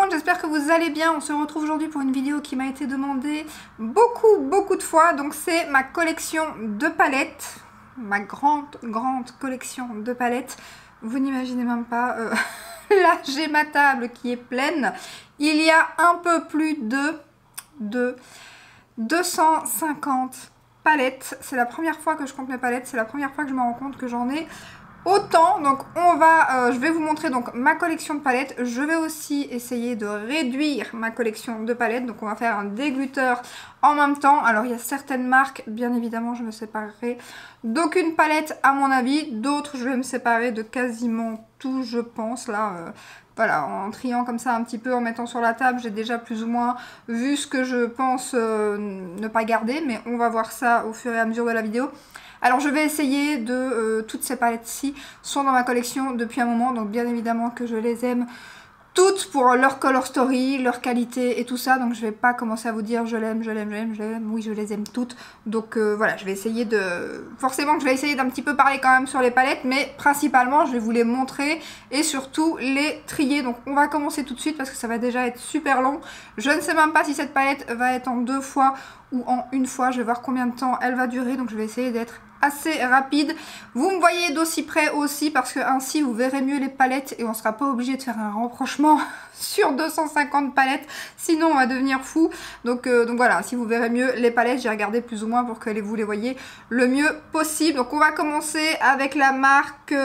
monde, j'espère que vous allez bien. On se retrouve aujourd'hui pour une vidéo qui m'a été demandée beaucoup de fois. Donc c'est ma collection de palettes, ma grande collection de palettes. Vous n'imaginez même pas, là j'ai ma table qui est pleine. Il y a un peu plus de 250 palettes. C'est la première fois que je compte mes palettes, c'est la première fois que je me rends compte que j'en ai autant. Donc je vais vous montrer donc ma collection de palettes. Je vais aussi essayer de réduire ma collection de palettes. Donc on va faire un dégluteur en même temps. Alors il y a certaines marques, bien évidemment je me séparerai d'aucune palette à mon avis. D'autres je vais me séparer de quasiment tout je pense là. Voilà, en triant comme ça un petit peu, en mettant sur la table, j'ai déjà plus ou moins vu ce que je pense ne pas garder. Mais on va voir ça au fur et à mesure de la vidéo. Alors je vais essayer de... toutes ces palettes-ci sont dans ma collection depuis un moment. Donc bien évidemment que je les aime toutes pour leur color story, leur qualité et tout ça. Donc je vais pas commencer à vous dire je l'aime. Oui, je les aime toutes. Donc voilà, je vais essayer de... Forcément que je vais essayer d'un petit peu parler quand même sur les palettes. Mais principalement, je vais vous les montrer et surtout les trier. Donc on va commencer tout de suite parce que ça va déjà être super long. Je ne sais même pas si cette palette va être en 2 fois ou en 1 fois. Je vais voir combien de temps elle va durer. Donc je vais essayer d'être assez rapide. Vous me voyez d'aussi près aussi parce que ainsi vous verrez mieux les palettes et on sera pas obligé de faire un rapprochement sur 250 palettes, sinon on va devenir fou. Donc voilà, si vous verrez mieux les palettes, j'ai regardé plus ou moins pour que vous les voyez le mieux possible. Donc on va commencer avec la marque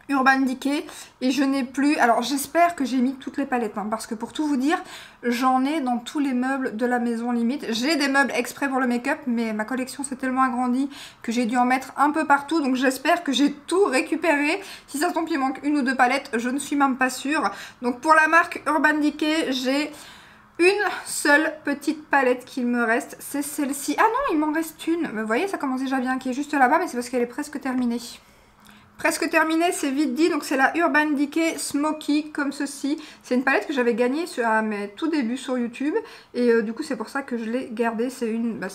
Urban Decay et je n'ai plus... Alors j'espère que j'ai mis toutes les palettes hein, parce que pour tout vous dire, j'en ai dans tous les meubles de la maison limite. J'ai des meubles exprès pour le make-up mais ma collection s'est tellement agrandie que j'ai dû en mettre un peu partout. Donc j'espère que j'ai tout récupéré. Si ça se tombe il manque 1 ou 2 palettes, je ne suis même pas sûre. Donc pour la marque Urban Decay, j'ai une seule petite palette qu'il me reste. C'est celle-ci. Ah non, il m'en reste une. Vous voyez, ça commence déjà bien, qui est juste là-bas mais c'est parce qu'elle est presque terminée. Presque terminée, c'est vite dit, donc c'est la Urban Decay Smoky comme ceci. C'est une palette que j'avais gagnée à mes tout débuts sur YouTube et du coup c'est pour ça que je l'ai gardée. C'est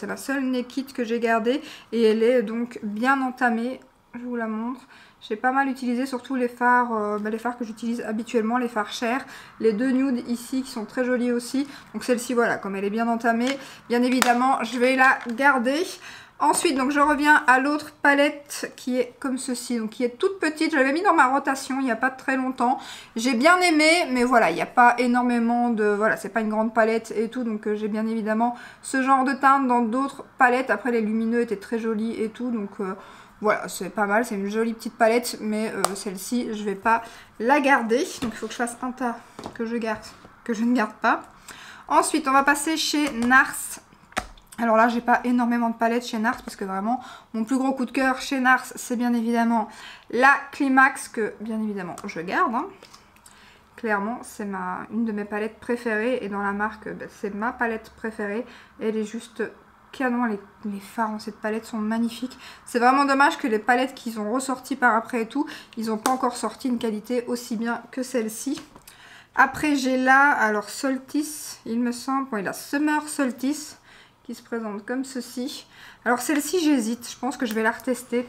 la seule Naked que j'ai gardée et elle est donc bien entamée. Je vous la montre. J'ai pas mal utilisé surtout les fards, les fards que j'utilise habituellement, les fards chers. Les 2 nudes ici qui sont très jolis aussi. Donc celle-ci voilà, comme elle est bien entamée, bien évidemment je vais la garder. Ensuite, donc je reviens à l'autre palette qui est comme ceci, donc qui est toute petite. Je l'avais mis dans ma rotation il n'y a pas très longtemps. J'ai bien aimé, mais voilà, il n'y a pas énormément de... Voilà, c'est pas une grande palette et tout, donc j'ai bien évidemment ce genre de teinte dans d'autres palettes. Après, les lumineux étaient très jolis et tout, donc voilà, c'est pas mal. C'est une jolie petite palette, mais celle-ci, je vais pas la garder. Donc il faut que je fasse un tas que je ne garde pas. Ensuite, on va passer chez Nars. Alors là, j'ai pas énormément de palettes chez Nars parce que vraiment, mon plus gros coup de cœur chez Nars, c'est bien évidemment la Climax que, bien évidemment, je garde. Hein. Clairement, c'est une de mes palettes préférées et dans la marque, c'est ma palette préférée. Elle est juste canon, les fards dans cette palette sont magnifiques. C'est vraiment dommage que les palettes qu'ils ont ressorties par après et tout, ils n'ont pas encore sorti une qualité aussi bien que celle-ci. Après, j'ai là, alors Solstice, il me semble, oui, la Summer Solstice. Qui se présente comme ceci. Alors celle-ci j'hésite, je pense que je vais la retester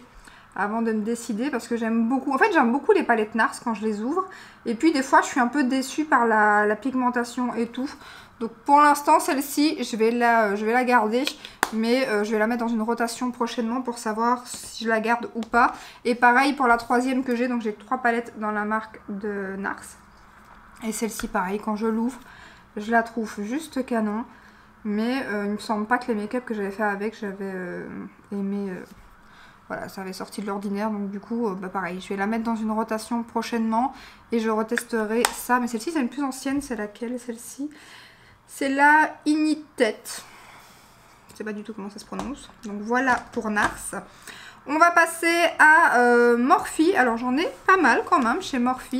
avant de me décider parce que j'aime beaucoup, en fait j'aime beaucoup les palettes Nars quand je les ouvre et puis des fois je suis un peu déçue par la pigmentation et tout. Donc pour l'instant celle-ci je vais la garder mais je vais la mettre dans une rotation prochainement pour savoir si je la garde ou pas. Et pareil pour la troisième que j'ai, donc j'ai 3 palettes dans la marque de Nars et celle-ci pareil, quand je l'ouvre je la trouve juste canon. Mais il me semble pas que les make-up que j'avais fait avec, j'avais aimé, voilà, ça avait sorti de l'ordinaire. Donc du coup, pareil, je vais la mettre dans une rotation prochainement et je retesterai ça. Mais celle-ci, c'est une plus ancienne, c'est laquelle celle-ci? C'est la Ignitet. Je sais pas du tout comment ça se prononce. Donc voilà pour Nars. On va passer à Morphe. Alors j'en ai pas mal quand même chez Morphe.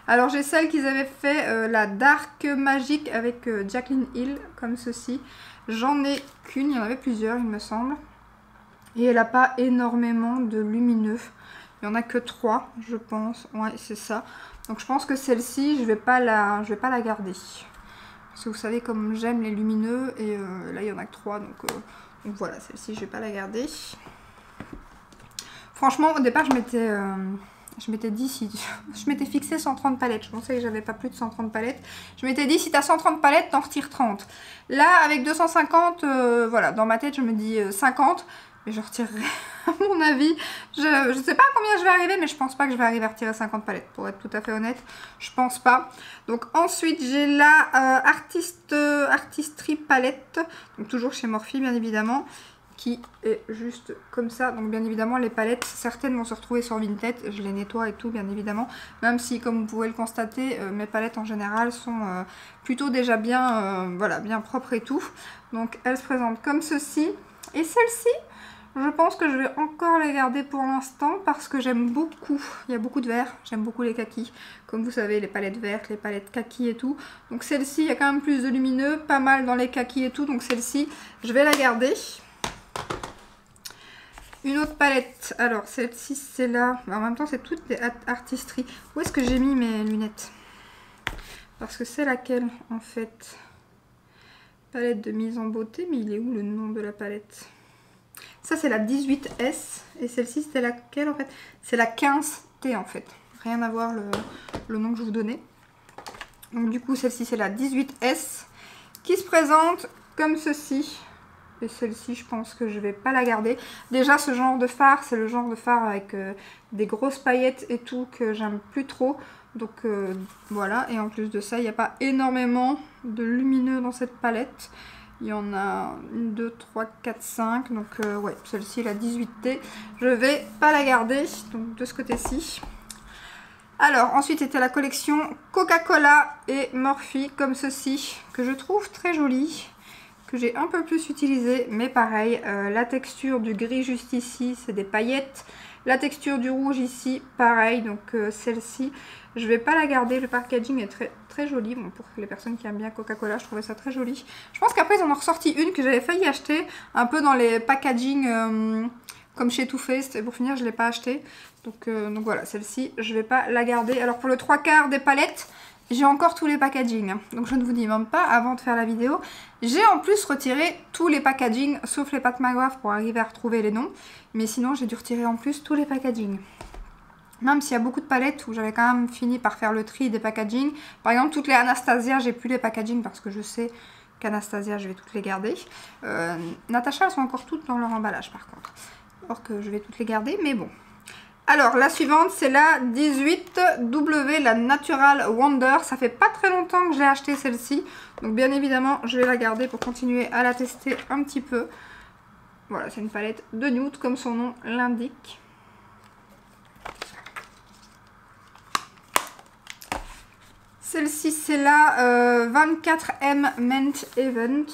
Alors j'ai celle qu'ils avaient fait, la Dark Magic avec Jaclyn Hill, comme ceci. J'en ai qu'une, il y en avait plusieurs il me semble. Et elle n'a pas énormément de lumineux. Il n'y en a que 3 je pense, ouais c'est ça. Donc je pense que celle-ci je vais pas la garder. Parce que vous savez comme j'aime les lumineux et là il n'y en a que 3 donc voilà, celle-ci je vais pas la garder. Franchement au départ je m'étais... Je m'étais dit, si je m'étais fixé 130 palettes, je pensais que j'avais pas plus de 130 palettes. Je m'étais dit, si tu as 130 palettes, t'en retires 30. Là, avec 250, voilà, dans ma tête, je me dis 50, mais je retirerai, à mon avis. Je sais pas à combien je vais arriver, mais je pense pas que je vais arriver à retirer 50 palettes, pour être tout à fait honnête. Je pense pas. Donc ensuite, j'ai la Artistry palette, donc toujours chez Morphe, bien évidemment, qui est juste comme ça. Donc bien évidemment les palettes, certaines vont se retrouver sur Vinted, je les nettoie et tout bien évidemment, même si comme vous pouvez le constater, mes palettes en général sont plutôt déjà bien, voilà, bien propres et tout. Donc elles se présentent comme ceci, et celle-ci, je pense que je vais encore les garder pour l'instant parce que j'aime beaucoup, il y a beaucoup de vert, j'aime beaucoup les kakis, comme vous savez les palettes vertes, les palettes kaki et tout. Donc celle-ci, il y a quand même plus de lumineux, pas mal dans les kakis et tout, donc celle-ci, je vais la garder. Une autre palette, alors celle-ci c'est là, en même temps c'est toutes les Artistry. Où est-ce que j'ai mis mes lunettes? Parce que c'est laquelle en fait? Palette de mise en beauté, mais il est où le nom de la palette? Ça c'est la 18S, et celle-ci c'était laquelle en fait? C'est la 15T en fait, rien à voir le nom que je vous donnais. Donc du coup celle-ci c'est la 18S, qui se présente comme ceci. Et celle-ci, je pense que je vais pas la garder. Déjà, ce genre de fard, c'est le genre de fard avec des grosses paillettes et tout que j'aime plus trop. Donc voilà, et en plus de ça, il n'y a pas énormément de lumineux dans cette palette. Il y en a 1, 2, 3, 4, 5. Donc ouais, celle-ci, la 18T, je vais pas la garder. Donc de ce côté-ci. Alors, ensuite, c'était la collection Coca-Cola et Morphe, comme ceci, que je trouve très jolie. Que j'ai un peu plus utilisé, mais pareil, la texture du gris juste ici, c'est des paillettes. La texture du rouge ici, pareil, donc celle-ci, je vais pas la garder. Le packaging est très, très joli. Bon, pour les personnes qui aiment bien Coca-Cola, je trouvais ça très joli. Je pense qu'après, ils en ont ressorti une que j'avais failli acheter, un peu dans les packaging comme chez Too Faced. Et pour finir, je l'ai pas acheté. Donc voilà, celle-ci, je vais pas la garder. Alors pour le 3/4 des palettes, j'ai encore tous les packaging, donc je ne vous dis même pas avant de faire la vidéo. J'ai en plus retiré tous les packaging, sauf les Pat McGrath pour arriver à retrouver les noms. Mais sinon, j'ai dû retirer en plus tous les packaging. Même s'il y a beaucoup de palettes où j'avais quand même fini par faire le tri des packaging. Par exemple, toutes les Anastasia, j'ai plus les packaging parce que je sais qu'Anastasia, je vais toutes les garder. Natasha, elles sont encore toutes dans leur emballage par contre. Or que je vais toutes les garder, mais bon. Alors, la suivante, c'est la 18W, la Natural Wonder. Ça fait pas très longtemps que j'ai acheté celle-ci. Donc, bien évidemment, je vais la garder pour continuer à la tester un petit peu. Voilà, c'est une palette de nude, comme son nom l'indique. Celle-ci, c'est la 24M Ment Event.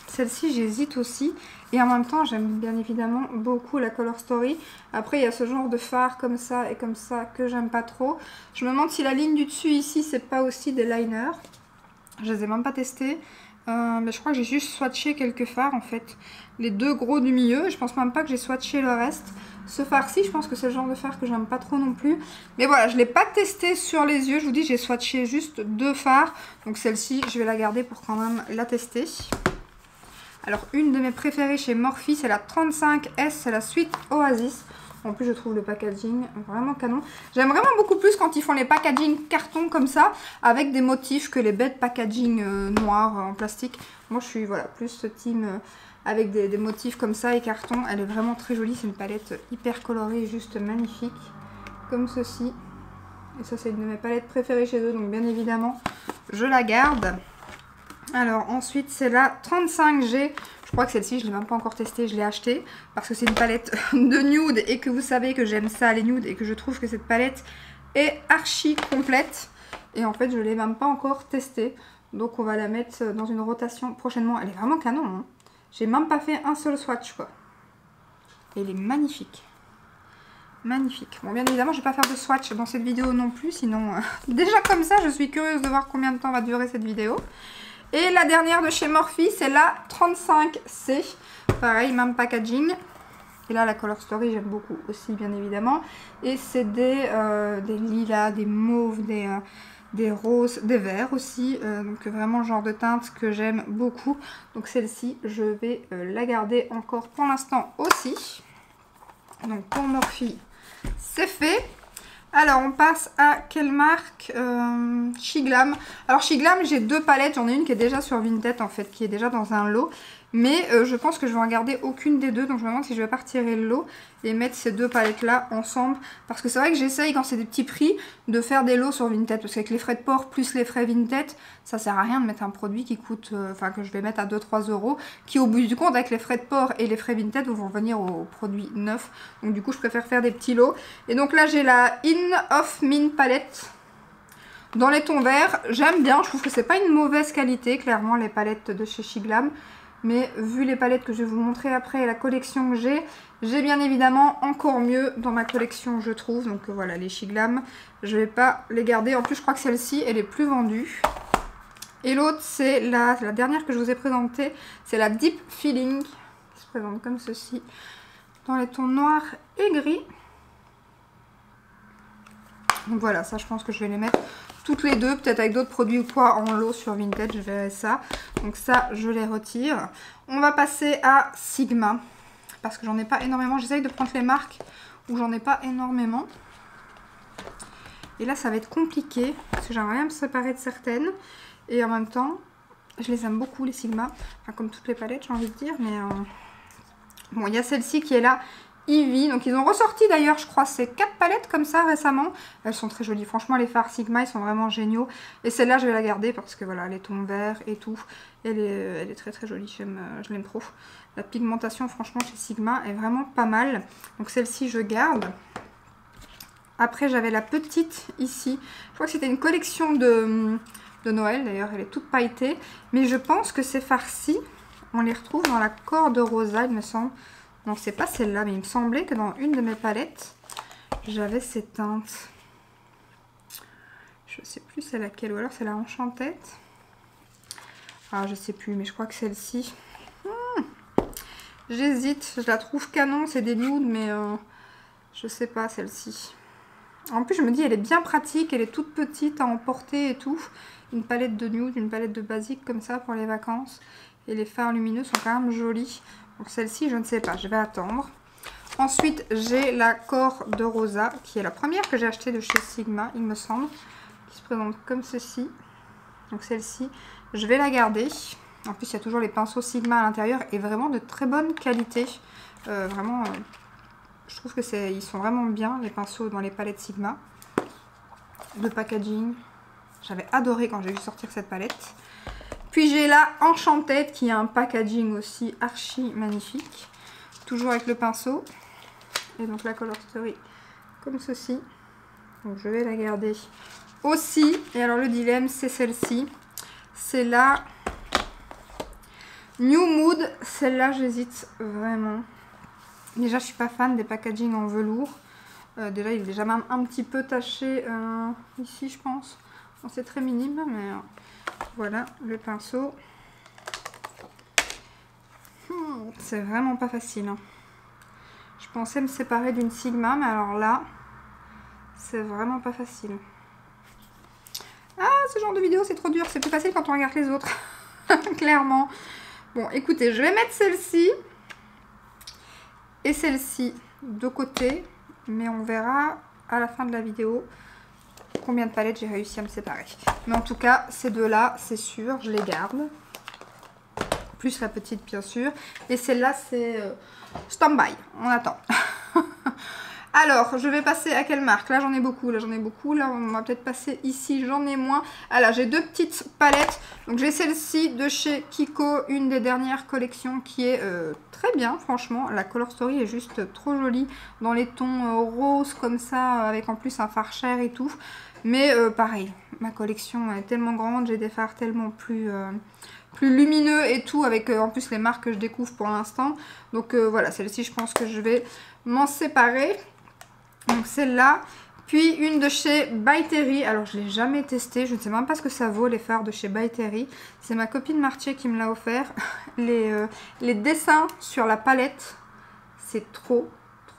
Celle-ci, j'hésite aussi. Et en même temps, j'aime bien évidemment beaucoup la Color Story. Après, il y a ce genre de fard comme ça et comme ça que j'aime pas trop. Je me demande si la ligne du dessus ici, c'est pas aussi des liners. Je les ai même pas testés. Mais je crois que j'ai juste swatché quelques fards en fait. Les deux gros du milieu. Je pense même pas que j'ai swatché le reste. Ce fard-ci, je pense que c'est le genre de fard que j'aime pas trop non plus. Mais voilà, je l'ai pas testé sur les yeux. Je vous dis, j'ai swatché juste deux fards. Donc celle-ci, je vais la garder pour quand même la tester. Alors, une de mes préférées chez Morphe, c'est la 35S, c'est la Sweet Oasis. En plus, je trouve le packaging vraiment canon. J'aime vraiment beaucoup plus quand ils font les packaging carton comme ça, avec des motifs que les bêtes packaging noirs en plastique. Moi, je suis voilà, plus ce team avec des motifs comme ça et carton. Elle est vraiment très jolie, c'est une palette hyper colorée et juste magnifique, comme ceci. Et ça, c'est une de mes palettes préférées chez eux, donc bien évidemment, je la garde. Alors ensuite c'est la 35G, je crois que celle-ci je ne l'ai même pas encore testée, je l'ai achetée parce que c'est une palette de nude et que vous savez que j'aime ça les nudes et que je trouve que cette palette est archi complète et en fait je ne l'ai même pas encore testée, donc on va la mettre dans une rotation prochainement. Elle est vraiment canon, hein. J'ai même pas fait un seul swatch quoi. Et elle est magnifique. Magnifique. Bon, bien évidemment, je ne vais pas faire de swatch dans cette vidéo non plus, sinon déjà comme ça, je suis curieuse de voir combien de temps va durer cette vidéo. Et la dernière de chez Morphe, c'est la 35C. Pareil, même packaging. Et là, la Color Story, j'aime beaucoup aussi, bien évidemment. Et c'est des lilas, des mauves, des roses, des verts aussi. Donc vraiment le genre de teinte que j'aime beaucoup. Donc celle-ci, je vais la garder encore pour l'instant aussi. Donc pour Morphe, c'est fait. Alors on passe à quelle marque? Shiglam. Alors Shiglam, j'ai 2 palettes. J'en ai une qui est déjà sur Vinted en fait, qui est déjà dans un lot. Mais je pense que je vais en garder aucune des deux. Donc je me demande si je vais pas retirer le lot et mettre ces 2 palettes là ensemble. Parce que c'est vrai que j'essaye quand c'est des petits prix de faire des lots sur Vinted. Parce qu'avec les frais de port plus les frais Vinted, ça sert à rien de mettre un produit qui coûte, enfin que je vais mettre à 2-3 euros. Qui au bout du compte avec les frais de port et les frais Vinted vont venir au produit neuf. Donc du coup je préfère faire des petits lots. Et donc là j'ai la In of Min palette. Dans les tons verts, j'aime bien. Je trouve que c'est pas une mauvaise qualité clairement les palettes de chez Shiglam. Mais vu les palettes que je vais vous montrer après et la collection que j'ai bien évidemment encore mieux dans ma collection je trouve. Donc voilà les Shiglam, je vais pas les garder. En plus je crois que celle-ci elle est plus vendue. Et l'autre c'est la dernière que je vous ai présentée. C'est la Deep Feeling qui se présente comme ceci. Dans les tons noirs et gris. Donc voilà, ça je pense que je vais les mettre toutes les deux, peut-être avec d'autres produits ou quoi en lot sur Vinted, je verrai ça. Donc ça, je les retire. On va passer à Sigma, parce que j'en ai pas énormément. J'essaye de prendre les marques où j'en ai pas énormément. Et là, ça va être compliqué, parce que j'aimerais bien me séparer de certaines. Et en même temps, je les aime beaucoup, les Sigma. Enfin, comme toutes les palettes, j'ai envie de dire. Mais bon, il y a celle-ci qui est là. Eevee, donc ils ont ressorti d'ailleurs je crois c'est 4 palettes comme ça récemment, elles sont très jolies, franchement les fards Sigma ils sont vraiment géniaux et celle-là je vais la garder parce que voilà les tons verts et tout, elle est très très jolie, je l'aime trop, la pigmentation franchement chez Sigma est vraiment pas mal, donc celle-ci je garde. Après j'avais la petite ici, je crois que c'était une collection de Noël d'ailleurs, elle est toute pailletée, mais je pense que ces farcis on les retrouve dans la corde rosa il me semble. Non, c'est pas celle-là, mais il me semblait que dans une de mes palettes, j'avais ces teintes. Je sais plus c'est laquelle, ou alors c'est la Enchanted. Ah, je sais plus, mais je crois que celle-ci. J'hésite, je la trouve canon, c'est des nudes, mais je sais pas celle-ci. En plus, je me dis, elle est bien pratique, elle est toute petite à emporter et tout. Une palette de nude, une palette de basique comme ça pour les vacances. Et les fards lumineux sont quand même jolis. Donc celle-ci, je ne sais pas, je vais attendre. Ensuite, j'ai la corde rosa, qui est la première que j'ai achetée de chez Sigma, il me semble. Qui se présente comme ceci. Donc celle-ci, je vais la garder. En plus, il y a toujours les pinceaux Sigma à l'intérieur et vraiment de très bonne qualité. Vraiment, je trouve que ils sont vraiment bien, les pinceaux dans les palettes Sigma. Le packaging, j'avais adoré quand j'ai vu sortir cette palette. Puis j'ai la Enchanted qui a un packaging aussi archi magnifique. Toujours avec le pinceau. Et donc la Color Story comme ceci. Donc je vais la garder aussi. Et alors le dilemme c'est celle-ci. C'est la New Mood. Celle-là j'hésite vraiment. Déjà je suis pas fan des packaging en velours. Déjà il est déjà même un petit peu taché ici je pense. Bon, c'est très minime mais... Voilà le pinceau. C'est vraiment pas facile. Hein. Je pensais me séparer d'une Sigma, mais alors là, c'est vraiment pas facile. Ah, ce genre de vidéo, c'est trop dur. C'est plus facile quand on regarde les autres. Clairement. Bon, écoutez, je vais mettre celle-ci et celle-ci de côté. Mais on verra à la fin de la vidéo combien de palettes j'ai réussi à me séparer. Mais en tout cas, ces deux-là, c'est sûr, je les garde. Plus la petite, bien sûr. Et celle-là, c'est stand-by. On attend. Alors, je vais passer à quelle marque? Là, j'en ai beaucoup. Là, j'en ai beaucoup. Là, on va peut-être passer ici. J'en ai moins. Alors, j'ai 2 petites palettes. Donc, j'ai celle-ci de chez Kiko. Une des dernières collections qui est très bien, franchement. La Color Story est juste trop jolie. Dans les tons roses comme ça. Avec en plus un fard cher et tout. Mais pareil, ma collection est tellement grande. J'ai des fards tellement plus lumineux et tout. Avec en plus les marques que je découvre pour l'instant. Donc, voilà, celle-ci, je pense que je vais m'en séparer. Donc celle-là, puis une de chez By Terry. Alors je ne l'ai jamais testé, je ne sais même pas ce que ça vaut les fards de chez By Terry. C'est ma copine Martier qui me l'a offert. Les dessins sur la palette, c'est trop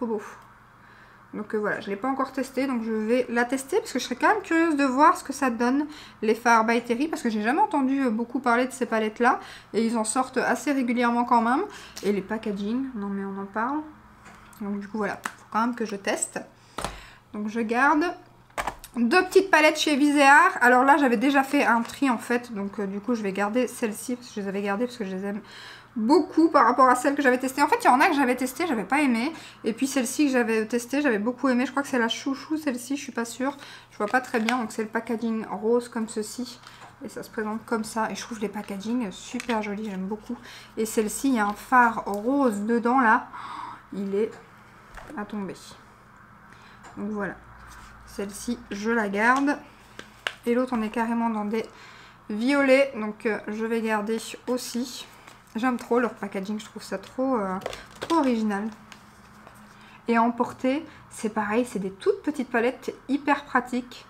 beau. Donc voilà, je ne l'ai pas encore testé, donc je vais la tester parce que je serais quand même curieuse de voir ce que ça donne les fards By Terry, parce que j'ai jamais entendu beaucoup parler de ces palettes là et ils en sortent assez régulièrement quand même. Et les packaging, non mais on en parle. Donc du coup voilà, il faut quand même que je teste. Donc je garde 2 petites palettes chez Viseart. Alors là j'avais déjà fait un tri en fait, donc du coup je vais garder celles-ci parce que je les avais gardées parce que je les aime beaucoup par rapport à celles que j'avais testées. En fait il y en a que j'avais testées, j'avais pas aimé, et puis celle-ci que j'avais testée, j'avais beaucoup aimé. Je crois que c'est la chouchou celle-ci, je suis pas sûre, je vois pas très bien. Donc c'est le packaging rose comme ceci, et ça se présente comme ça, et je trouve les packaging super jolis, j'aime beaucoup. Et celle-ci, il y a un phare rose dedans là, il est à tomber. Donc voilà, celle-ci je la garde, et l'autre on est carrément dans des violets, donc je vais garder aussi. J'aime trop leur packaging, je trouve ça trop original. Et à emporter, c'est pareil, c'est des toutes petites palettes hyper pratiques.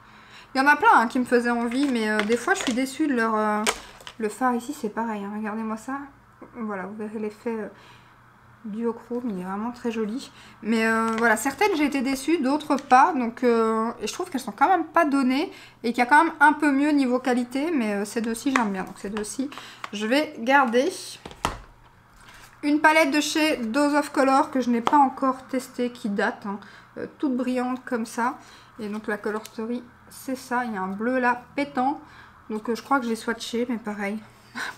Il y en a plein hein, qui me faisaient envie, mais des fois je suis déçue de leur... le phare ici c'est pareil, hein, regardez-moi ça. Voilà, vous verrez l'effet duochrome, il est vraiment très joli. Mais voilà, certaines j'ai été déçue, d'autres pas. Donc, et je trouve qu'elles sont quand même pas données et qu'il y a quand même un peu mieux niveau qualité. Mais ces deux-ci j'aime bien, donc ces deux-ci je vais garder. Une palette de chez Dose of Color que je n'ai pas encore testée, qui date, hein, toute brillante comme ça. Et donc la Color Story, c'est ça. Il y a un bleu là pétant. Donc je crois que j'ai swatché, mais pareil,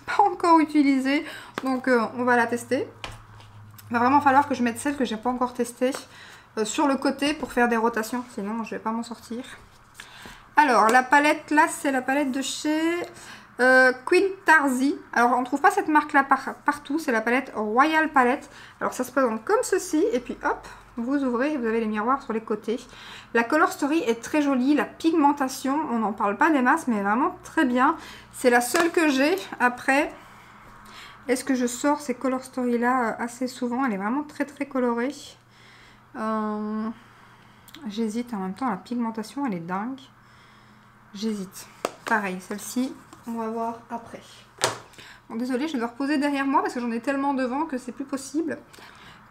pas encore utilisé. Donc on va la tester. Il va vraiment falloir que je mette celle que j'ai pas encore testée sur le côté pour faire des rotations. Sinon je vais pas m'en sortir. Alors la palette là, c'est la palette de chez... Queen Tarzi. Alors on trouve pas cette marque là partout, c'est la palette Royal Palette. Alors ça se présente comme ceci, et puis hop, vous ouvrez et vous avez les miroirs sur les côtés. La Color Story est très jolie, la pigmentation, on n'en parle pas des masses, mais vraiment très bien. C'est la seule que j'ai. Après, est-ce que je sors ces Color Story là assez souvent? Elle est vraiment très très colorée. J'hésite, en même temps la pigmentation elle est dingue. J'hésite. Pareil, celle-ci on va voir après. Bon, désolée, je dois reposer derrière moi parce que j'en ai tellement devant que c'est plus possible.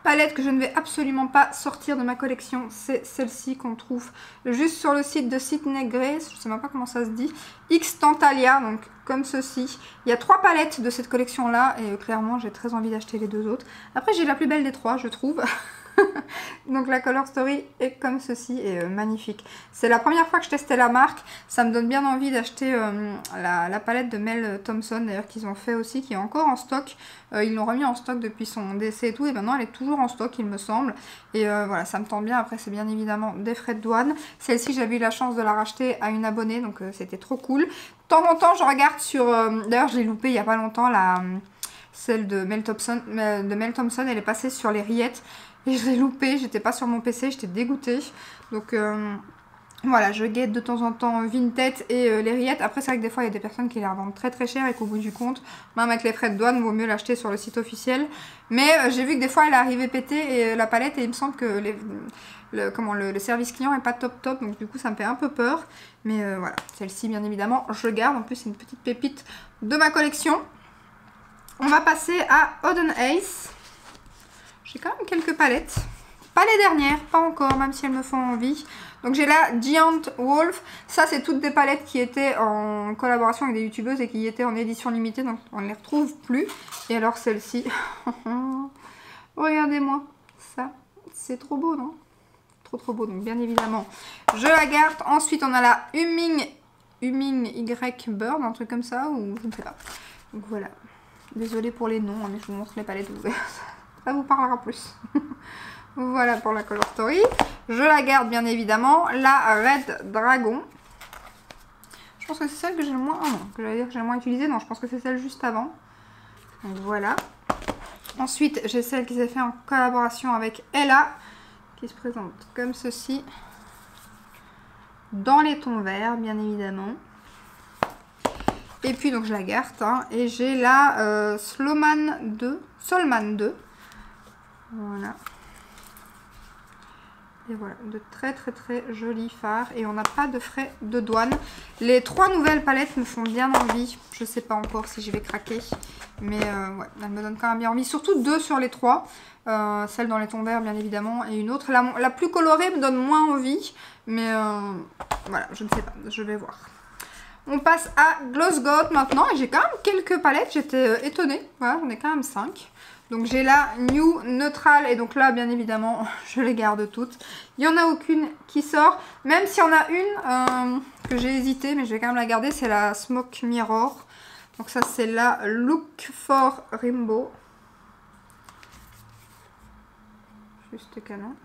Palette que je ne vais absolument pas sortir de ma collection, c'est celle-ci qu'on trouve juste sur le site de Sydney Grace. Je ne sais même pas comment ça se dit. X Tantalia, donc comme ceci. Il y a 3 palettes de cette collection-là et clairement j'ai très envie d'acheter les 2 autres. Après j'ai la plus belle des 3, je trouve. Donc la Color Story est comme ceci et magnifique. C'est la première fois que je testais la marque. Ça me donne bien envie d'acheter la palette de Mel Thompson d'ailleurs qu'ils ont fait aussi, qui est encore en stock. Ils l'ont remis en stock depuis son décès et tout, et maintenant elle est toujours en stock il me semble. Et voilà, ça me tente bien. Après c'est bien évidemment des frais de douane. Celle-ci j'avais eu la chance de la racheter à une abonnée, donc c'était trop cool. De temps en temps je regarde sur... d'ailleurs je l'ai loupé il n'y a pas longtemps, celle de Mel Thompson, elle est passée sur les rillettes. Et je l'ai loupé, j'étais pas sur mon PC, j'étais dégoûtée. Donc voilà, je guette de temps en temps Vinted et les rillettes. Après c'est vrai que des fois il y a des personnes qui les revendent très très cher et qu'au bout du compte, même avec les frais de douane, vaut mieux l'acheter sur le site officiel. Mais j'ai vu que des fois elle est arrivée pétée et la palette, et il me semble que le service client est pas top top. Donc du coup ça me fait un peu peur. Mais voilà, celle-ci bien évidemment je garde. En plus c'est une petite pépite de ma collection. On va passer à Oden Ace. J'ai quand même quelques palettes. Pas les dernières, pas encore, même si elles me font envie. Donc j'ai la Giant Wolf. Ça, c'est toutes des palettes qui étaient en collaboration avec des youtubeuses et qui étaient en édition limitée. Donc on ne les retrouve plus. Et alors celle-ci. Regardez-moi ça. C'est trop beau, non? Trop trop beau. Donc bien évidemment, je la garde. Ensuite, on a la Humming Y Bird, un truc comme ça. Ou je ne sais pas. Donc voilà. Désolée pour les noms, mais je vous montre les palettes ouvertes. Ça vous parlera plus. Voilà pour la Color Story. Je la garde bien évidemment. La Red Dragon. Je pense que c'est celle que j'ai le moins... Ah non, que j'allais dire que j'ai le moins utilisée. Non, je pense que c'est celle juste avant. Donc voilà. Ensuite, j'ai celle qui s'est fait en collaboration avec Ella. Qui se présente comme ceci. Dans les tons verts, bien évidemment. Et puis donc je la garde. Hein, et j'ai la Solman 2. Voilà. Et voilà, de très très très jolis fards. Et on n'a pas de frais de douane. Les 3 nouvelles palettes me font bien envie. Je sais pas encore si je vais craquer. Mais ouais, elles me donnent quand même bien envie. Surtout 2 sur les 3. Celle dans les tons verts bien évidemment. Et une autre, la plus colorée me donne moins envie. Mais voilà, je ne sais pas. Je vais voir. On passe à Gloss Gold maintenant. Et j'ai quand même quelques palettes. J'étais étonnée. Voilà, j'en ai quand même 5. Donc j'ai la New Neutral et donc là bien évidemment je les garde toutes. Il n'y en a aucune qui sort, même s'il y en a une que j'ai hésité mais je vais quand même la garder, c'est la Smoke Mirror. Donc ça c'est la Look for Rainbow. Juste canon.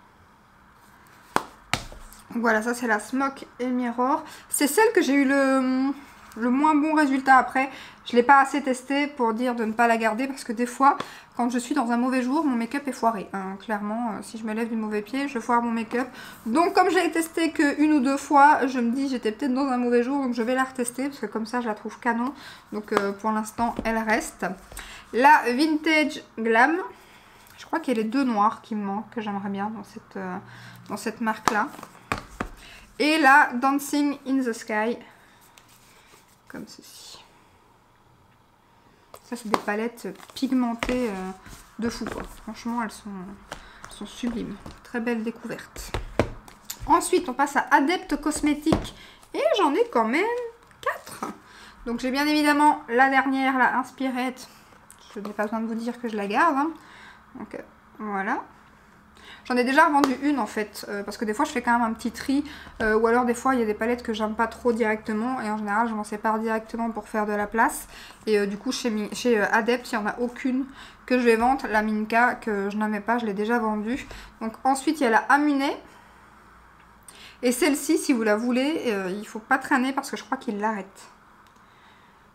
Voilà, ça c'est la Smoke et Mirror. C'est celle que j'ai eu le moins bon résultat. Après, je ne l'ai pas assez testé pour dire de ne pas la garder. Parce que des fois, quand je suis dans un mauvais jour, mon make-up est foiré. Hein. Clairement, si je me lève du mauvais pied, je foire mon make-up. Donc comme je l'ai testé qu'une ou deux fois, je me dis j'étais peut-être dans un mauvais jour. Donc je vais la retester parce que comme ça, je la trouve canon. Donc pour l'instant, elle reste. La Vintage Glam. Je crois qu'il y a les deux noirs qui me manquent, que j'aimerais bien dans cette marque-là. Et la Dancing in the Sky, comme ceci. Ça, c'est des palettes pigmentées de fou, quoi. Franchement, elles sont sublimes. Très belle découverte. Ensuite, on passe à Adept Cosmetics. Et j'en ai quand même 4. Donc, j'ai bien évidemment la dernière, la Inspired. Je n'ai pas besoin de vous dire que je la garde. Hein. Donc, voilà. J'en ai déjà revendu une en fait, parce que des fois je fais quand même un petit tri, ou alors des fois il y a des palettes que j'aime pas trop directement, et en général je m'en sépare directement pour faire de la place. Et du coup chez Adept, il n'y en a aucune que je vais vendre. La Minka que je n'aimais pas, je l'ai déjà vendue. Donc ensuite il y a la Amunet, et celle-ci si vous la voulez, il faut pas traîner parce que je crois qu'il l'arrête.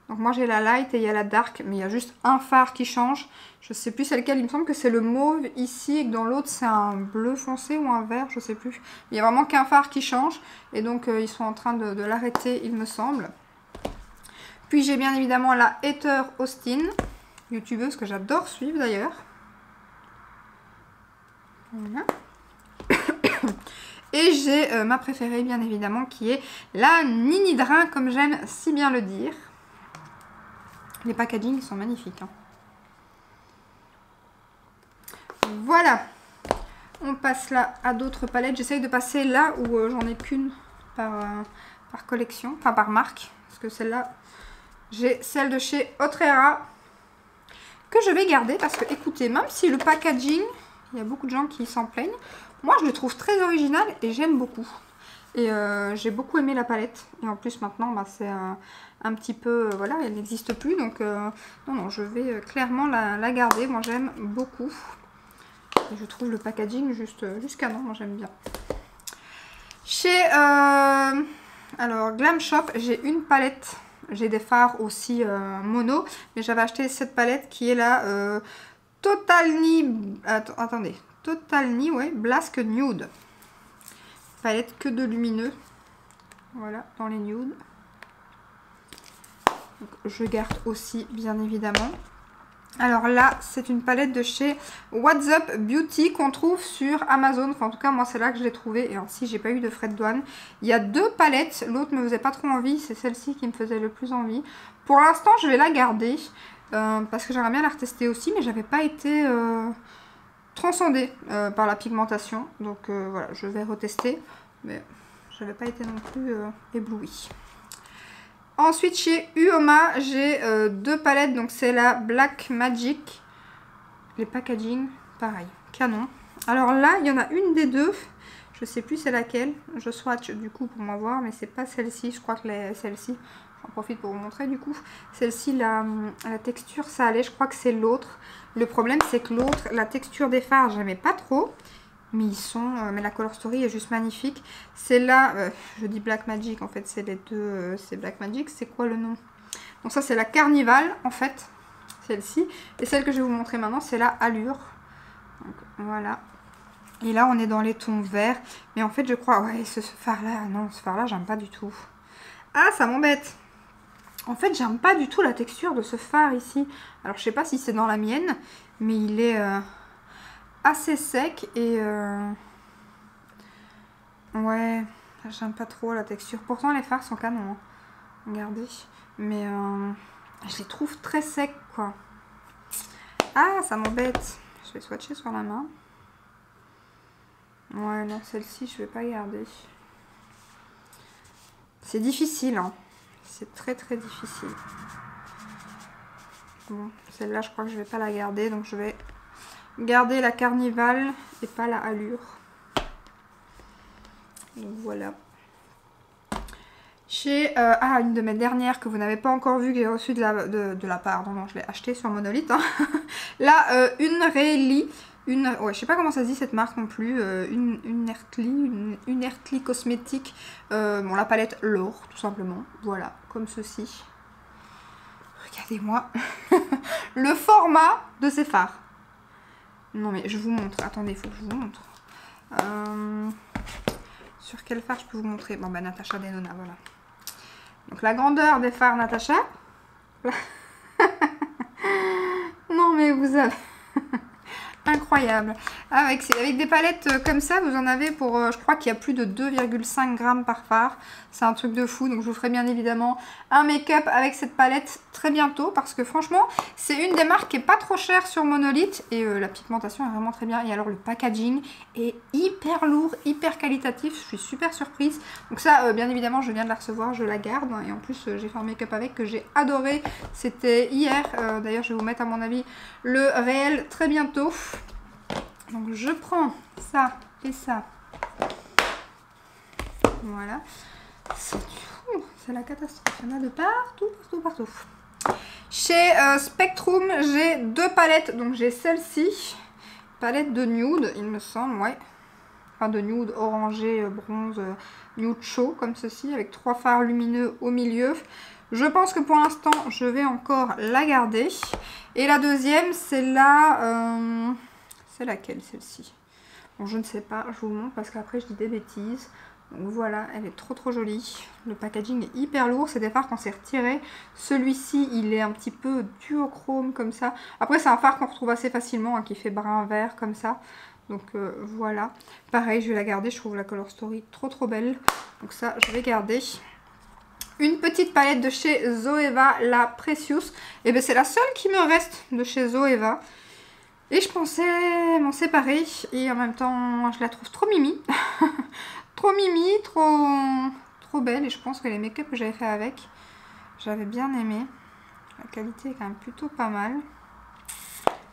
Donc moi j'ai la light et il y a la dark, mais il y a juste un phare qui change. Je sais plus c'est lequel, il me semble que c'est le mauve ici et que dans l'autre c'est un bleu foncé ou un vert, je sais plus. Il y a vraiment qu'un phare qui change et donc ils sont en train de l'arrêter il me semble. Puis j'ai bien évidemment la Heather Austin, youtubeuse que j'adore suivre d'ailleurs. Voilà. Et j'ai ma préférée bien évidemment qui est la Ninidrin comme j'aime si bien le dire. Les packagings sont magnifiques. Hein. Voilà. On passe là à d'autres palettes. J'essaye de passer là où j'en ai qu'une par collection, enfin par marque. Parce que celle-là, j'ai celle de chez Otrera que je vais garder. Parce que écoutez, même si le packaging, il y a beaucoup de gens qui s'en plaignent, moi je le trouve très original et j'aime beaucoup. Et j'ai beaucoup aimé la palette. Et en plus maintenant, bah, c'est un petit peu... voilà, elle n'existe plus. Donc non, je vais clairement la garder. Moi j'aime beaucoup. Et je trouve le packaging juste canon. Moi j'aime bien. Chez alors Glam Shop, j'ai une palette. J'ai des fards aussi mono. Mais j'avais acheté cette palette qui est la Totalni... attendez. Totalni, ouais, Blask Nude. Palette que de lumineux. Voilà, dans les nudes. Donc, je garde aussi, bien évidemment. Alors là, c'est une palette de chez What's Up Beauty qu'on trouve sur Amazon. Enfin, en tout cas, moi, c'est là que je l'ai trouvée. Et ainsi, j'ai pas eu de frais de douane. Il y a deux palettes. L'autre me faisait pas trop envie. C'est celle-ci qui me faisait le plus envie. Pour l'instant, je vais la garder. Parce que j'aimerais bien la retester aussi. Mais j'avais pas été... transcendée par la pigmentation, donc voilà, je vais retester, mais je n'avais pas été non plus éblouie. Ensuite chez Uoma, j'ai deux palettes, donc c'est la Black Magic, les packaging, pareil, canon. Alors là, il y en a une des deux, je sais plus c'est laquelle, je swatch du coup pour m'en voir, mais c'est pas celle-ci, je crois que celle-ci, j'en profite pour vous montrer du coup, celle-ci, la texture ça allait, je crois que c'est l'autre. Le problème c'est que l'autre, la texture des fards, j'aimais pas trop, mais ils sont, mais la color story est juste magnifique. C'est là, je dis Black Magic en fait, c'est les deux, c'est Black Magic, c'est quoi le nom? Donc ça c'est la Carnival en fait, celle-ci, et celle que je vais vous montrer maintenant c'est la Allure. Donc voilà. Et là on est dans les tons verts, mais en fait je crois, ouais ce fard là, non ce fard là j'aime pas du tout. Ah ça m'embête. En fait, j'aime pas du tout la texture de ce fard ici. Alors, je sais pas si c'est dans la mienne, mais il est assez sec et... ouais, j'aime pas trop la texture. Pourtant, les fards sont canons. Hein. Regardez. Mais je les trouve très secs, quoi. Ah, ça m'embête. Je vais swatcher sur la main. Ouais, non, celle-ci, je vais pas garder. C'est difficile, hein. C'est très très difficile. Bon, celle-là, je crois que je vais pas la garder, donc je vais garder la Carnival et pas la Allure. Donc voilà. J'ai une de mes dernières que vous n'avez pas encore vue, que j'ai reçue de la part, non, je l'ai achetée sur Monolith. Hein. Là, une Really, ouais, je sais pas comment ça se dit cette marque non plus, une Earthly cosmétique, bon la palette L'Or tout simplement, voilà, comme ceci. Regardez-moi le format de ces fards. Non mais je vous montre, attendez, il faut que je vous montre. Sur quel fard je peux vous montrer? Bon bah Natasha Denona, voilà. Donc la grandeur des fards Natasha. Non mais vous avez... Incroyable. Avec des palettes comme ça, vous en avez pour, je crois qu'il y a plus de 2,5 grammes par fard. C'est un truc de fou. Donc je vous ferai bien évidemment un make-up avec cette palette très bientôt. Parce que franchement, c'est une des marques qui est pas trop chère sur Monolith. Et la pigmentation est vraiment très bien. Et alors le packaging est hyper lourd, hyper qualitatif. Je suis super surprise. Donc ça, bien évidemment, je viens de la recevoir, je la garde. Et en plus, j'ai fait un make-up avec que j'ai adoré. C'était hier. D'ailleurs, je vais vous mettre à mon avis le réel très bientôt. Donc je prends ça et ça. Voilà. C'est la catastrophe. Il y en a de partout, partout, partout. Chez Spectrum, j'ai deux palettes. Donc j'ai celle-ci. Palette de nude, il me semble, ouais. Enfin de nude orangé, bronze, nude chaud, comme ceci, avec 3 fards lumineux au milieu. Je pense que pour l'instant, je vais encore la garder. Et la deuxième, c'est la... c'est laquelle, celle-ci? Bon, je ne sais pas, je vous montre parce qu'après, je dis des bêtises. Donc voilà, elle est trop trop jolie. Le packaging est hyper lourd, c'est des fards qu'on s'est retiré. Celui-ci, il est un petit peu duochrome comme ça. Après, c'est un fard qu'on retrouve assez facilement, hein, qui fait brun-vert comme ça. Donc voilà. Pareil, je vais la garder, je trouve la Color Story trop trop belle. Donc ça, je vais garder. Une petite palette de chez Zoeva, la Precious. Et bien c'est la seule qui me reste de chez Zoeva. Et je pensais m'en séparer. Et en même temps, je la trouve trop mimi. Trop mimi, trop belle. Et je pense que les make-up que j'avais fait avec, j'avais bien aimé. La qualité est quand même plutôt pas mal.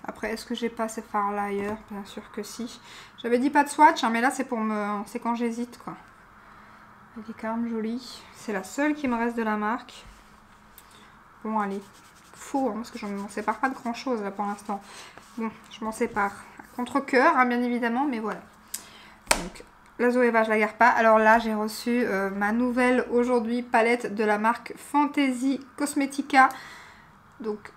Après, est-ce que j'ai pas ces fards-là ailleurs? Bien sûr que si. J'avais dit pas de swatch, hein, mais là c'est pour me... c'est quand j'hésite, quoi. Elle est quand même jolie. C'est la seule qui me reste de la marque. Bon, allez. Faux, hein, parce que je ne m'en sépare pas de grand chose là pour l'instant. Bon, je m'en sépare. À contre-cœur, hein, bien évidemment, mais voilà. Donc, la Zoeva, je la garde pas. Alors là, j'ai reçu ma nouvelle aujourd'hui palette de la marque Fantasy Cosmetica. Donc,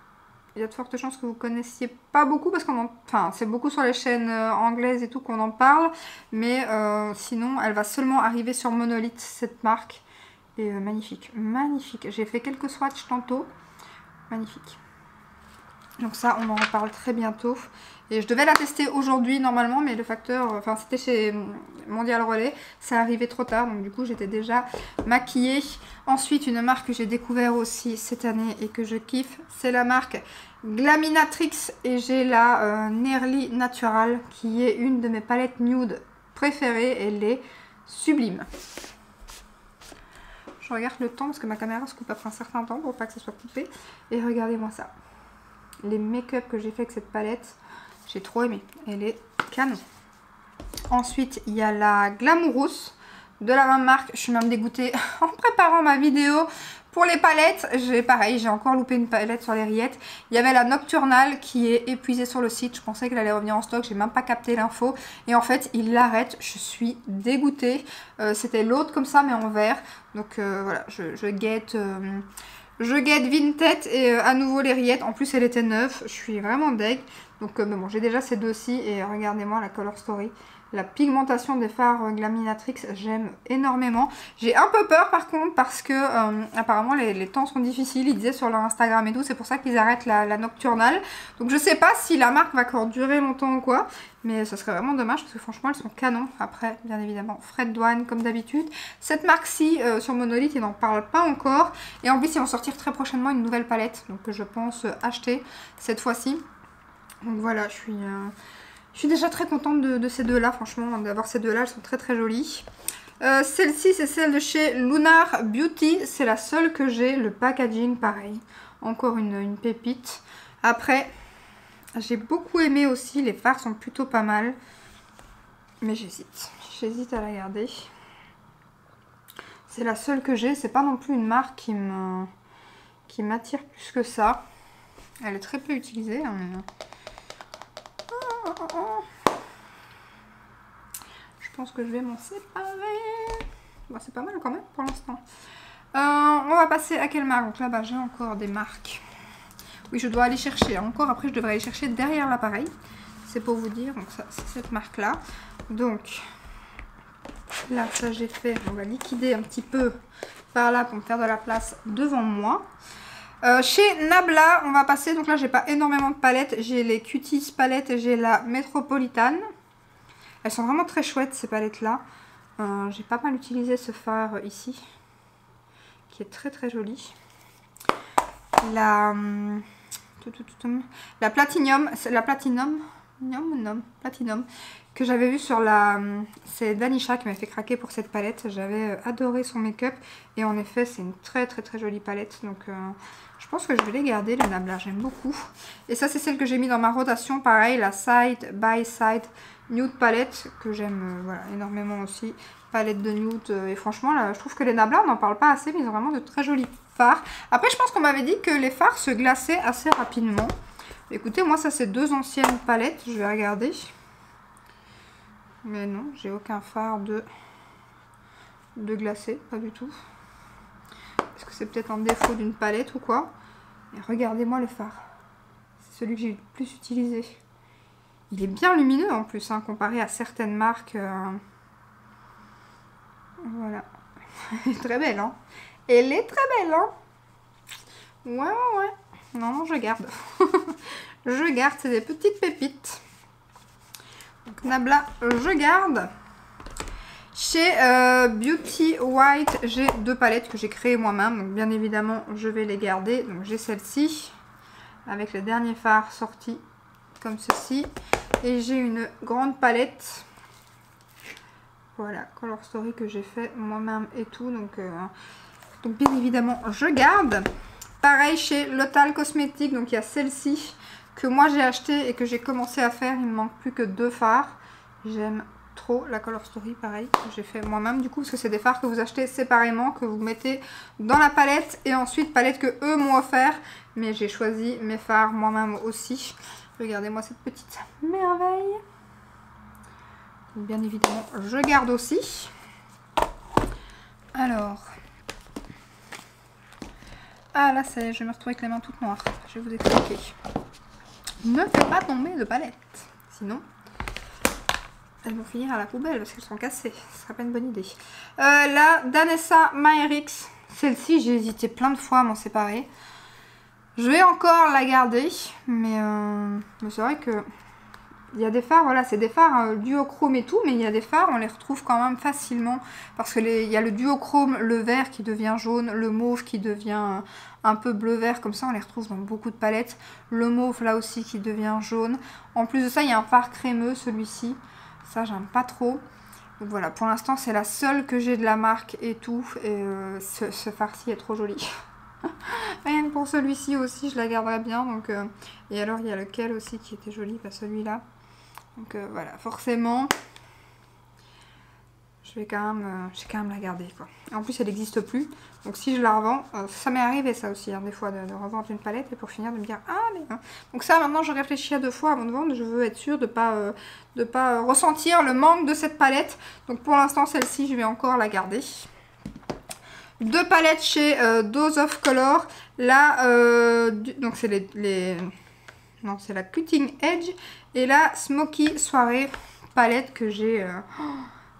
il y a de fortes chances que vous connaissiez pas beaucoup parce qu'on enfin, c'est beaucoup sur les chaînes anglaises et tout qu'on en parle. Mais sinon, elle va seulement arriver sur Monolith, cette marque. Et magnifique, magnifique. J'ai fait quelques swatchs tantôt. Magnifique. Donc ça, on en reparle très bientôt. Et je devais la tester aujourd'hui normalement, mais le facteur, enfin c'était chez Mondial Relais, ça arrivait trop tard, donc du coup j'étais déjà maquillée. Ensuite, une marque que j'ai découvert aussi cette année et que je kiffe, c'est la marque Glaminatrix. Et j'ai la Nearly Natural, qui est une de mes palettes nude préférées. Elle est sublime. Je regarde le temps parce que ma caméra se coupe après un certain temps pour pas que ça soit coupé. Et regardez-moi ça. Les make-up que j'ai fait avec cette palette, j'ai trop aimé. Elle est canon. Ensuite, il y a la Glamourous de la même marque. Je suis même dégoûtée en préparant ma vidéo pour les palettes. Pareil, j'ai encore loupé une palette sur les rillettes. Il y avait la Nocturnal qui est épuisée sur le site. Je pensais qu'elle allait revenir en stock. J'ai même pas capté l'info. Et en fait, ils l'arrêtent. Je suis dégoûtée. C'était l'autre comme ça, mais en vert. Donc voilà, je guette... je guette Vinted et à nouveau les rillettes. En plus, elle était neuve. Je suis vraiment deg. Donc, bon, j'ai déjà ces deux-ci. Et regardez-moi la Color Story. La pigmentation des fards Glaminatrix, j'aime énormément. J'ai un peu peur par contre parce que apparemment les temps sont difficiles. Ils disaient sur leur Instagram et tout. C'est pour ça qu'ils arrêtent la Nocturnal. Donc, je sais pas si la marque va encore durer longtemps ou quoi. Mais ça serait vraiment dommage parce que franchement, elles sont canons. Après, bien évidemment, frais de douane comme d'habitude. Cette marque-ci, sur Monolith, ils n'en parlent pas encore. Et en plus, ils vont sortir très prochainement une nouvelle palette. Donc, je pense acheter cette fois-ci. Donc, voilà, je suis déjà très contente de ces deux-là. Franchement, d'avoir ces deux-là, elles sont très très jolies. Celle-ci, c'est celle de chez Lunar Beauty. C'est la seule que j'ai. Le packaging, pareil. Encore une pépite. Après... J'ai beaucoup aimé aussi. Les fards sont plutôt pas mal. Mais j'hésite. J'hésite à la garder. C'est la seule que j'ai. C'est pas non plus une marque qui m'attire plus que ça. Elle est très peu utilisée. Hein, mais... Je pense que je vais m'en séparer. Bon, c'est pas mal quand même pour l'instant. On va passer à quelle marque? Donc là-bas, j'ai encore des marques. Oui, je dois aller chercher. Encore après, je devrais aller chercher derrière l'appareil. C'est pour vous dire. Donc ça, c'est cette marque-là. Donc là, ça j'ai fait. On va liquider un petit peu par là pour me faire de la place devant moi. Chez Nabla, on va passer. Donc là, j'ai pas énormément de palettes. J'ai les Cuties palettes et j'ai la Métropolitane. Elles sont vraiment très chouettes ces palettes-là. J'ai pas mal utilisé ce fard ici, qui est très très joli. La Platinum, Platinum, que j'avais vu sur la... C'est Danisha qui m'a fait craquer pour cette palette. J'avais adoré son make-up. Et en effet, c'est une très très très jolie palette. Donc je pense que je vais les garder, les Nabla. J'aime beaucoup. Et ça, c'est celle que j'ai mis dans ma rotation. Pareil, la Side by Side Nude palette, que j'aime voilà, énormément aussi. Palette de nude. Et franchement, là, je trouve que les Nabla, on n'en parle pas assez, mais ils ont vraiment de très jolis fards. Après, je pense qu'on m'avait dit que les fards se glaçaient assez rapidement. Écoutez, moi, ça, c'est 2 anciennes palettes. Je vais regarder. Mais non, j'ai aucun fard de glacé, pas du tout. Est-ce que c'est peut-être un défaut d'une palette ou quoi? Et regardez-moi le fard. C'est celui que j'ai le plus utilisé. Il est bien lumineux en plus, hein, comparé à certaines marques. Voilà. Elle est très belle, hein. Elle est très belle, hein. Ouais. Non, je garde. Je garde, c'est des petites pépites. Donc Nabla, je garde. Chez Beauty White, j'ai 2 palettes que j'ai créées moi-même. Donc bien évidemment, je vais les garder. Donc j'ai celle-ci, avec le dernier fard sorti, comme ceci. Et j'ai une grande palette. Voilà, Color Story que j'ai fait moi-même et tout. Donc bien évidemment, je garde. Pareil chez L'Otal Cosmétique. Donc il y a celle-ci que moi j'ai acheté et que j'ai commencé à faire. Il me manque plus que 2 fards. J'aime trop la Color Story, pareil, que j'ai fait moi-même du coup, parce que c'est des fards que vous achetez séparément, que vous mettez dans la palette, et ensuite palette que eux m'ont offert, mais j'ai choisi mes fards moi-même aussi. Regardez-moi cette petite merveille. Bien évidemment, je garde aussi. Alors, ah là, ça y est, je vais me retrouver avec les mains toutes noires. Je vais vous expliquer. Ne fais pas tomber de palette, sinon elles vont finir à la poubelle parce qu'elles sont cassées. Ce serait pas une bonne idée. La Danessa Myrix. Celle-ci, j'ai hésité plein de fois à m'en séparer. Je vais encore la garder. Mais c'est vrai que il y a des fards, voilà, c'est des fards duochrome et tout. Mais il y a des fards, on les retrouve quand même facilement. Parce que il y a le duochrome, le vert qui devient jaune, le mauve qui devient un peu bleu-vert. Comme ça, on les retrouve dans beaucoup de palettes. Le mauve, là aussi, qui devient jaune. En plus de ça, il y a un fard crémeux, celui-ci. Ça, j'aime pas trop. Donc voilà, pour l'instant, c'est la seule que j'ai de la marque et tout. Et ce fard-ci est trop joli. Rien que pour celui-ci aussi, je la garderai bien. Donc, et alors, il y a lequel aussi qui était joli, pas celui-là. Donc voilà, forcément, je vais quand même la garder, quoi. En plus, elle n'existe plus. Donc si je la revends, ça m'est arrivé ça aussi, hein, des fois, de revendre une palette et pour finir de me dire, ah mais... Hein. Donc ça, maintenant, je réfléchis à 2 fois avant de vendre. Je veux être sûre de pas ressentir le manque de cette palette. Donc pour l'instant, celle-ci, je vais encore la garder. 2 palettes chez Dose of Color. Là, donc c'est non, c'est la Cutting Edge et la Smoky Soirée palette que j'ai...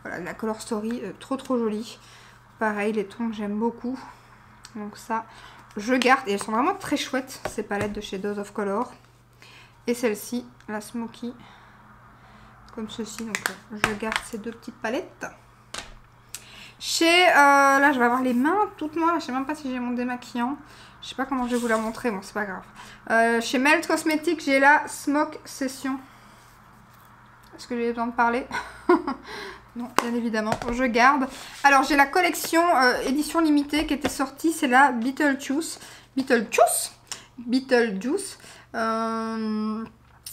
voilà, la Color Story, trop jolie. Pareil, les tons que j'aime beaucoup. Donc ça, je garde. Et elles sont vraiment très chouettes, ces palettes de chez Dose of Color. Et celle-ci, la Smoky, comme ceci. Donc je garde ces 2 petites palettes. Chez... là, je vais avoir les mains toutes noires. Je sais même pas si j'ai mon démaquillant. Je sais pas comment je vais vous la montrer. Bon, c'est pas grave. Chez Melt Cosmetics, j'ai la Smoke Session. Est-ce que j'ai besoin de parler? Non, bien évidemment, je garde. Alors, j'ai la collection édition limitée qui était sortie. C'est la Beetlejuice.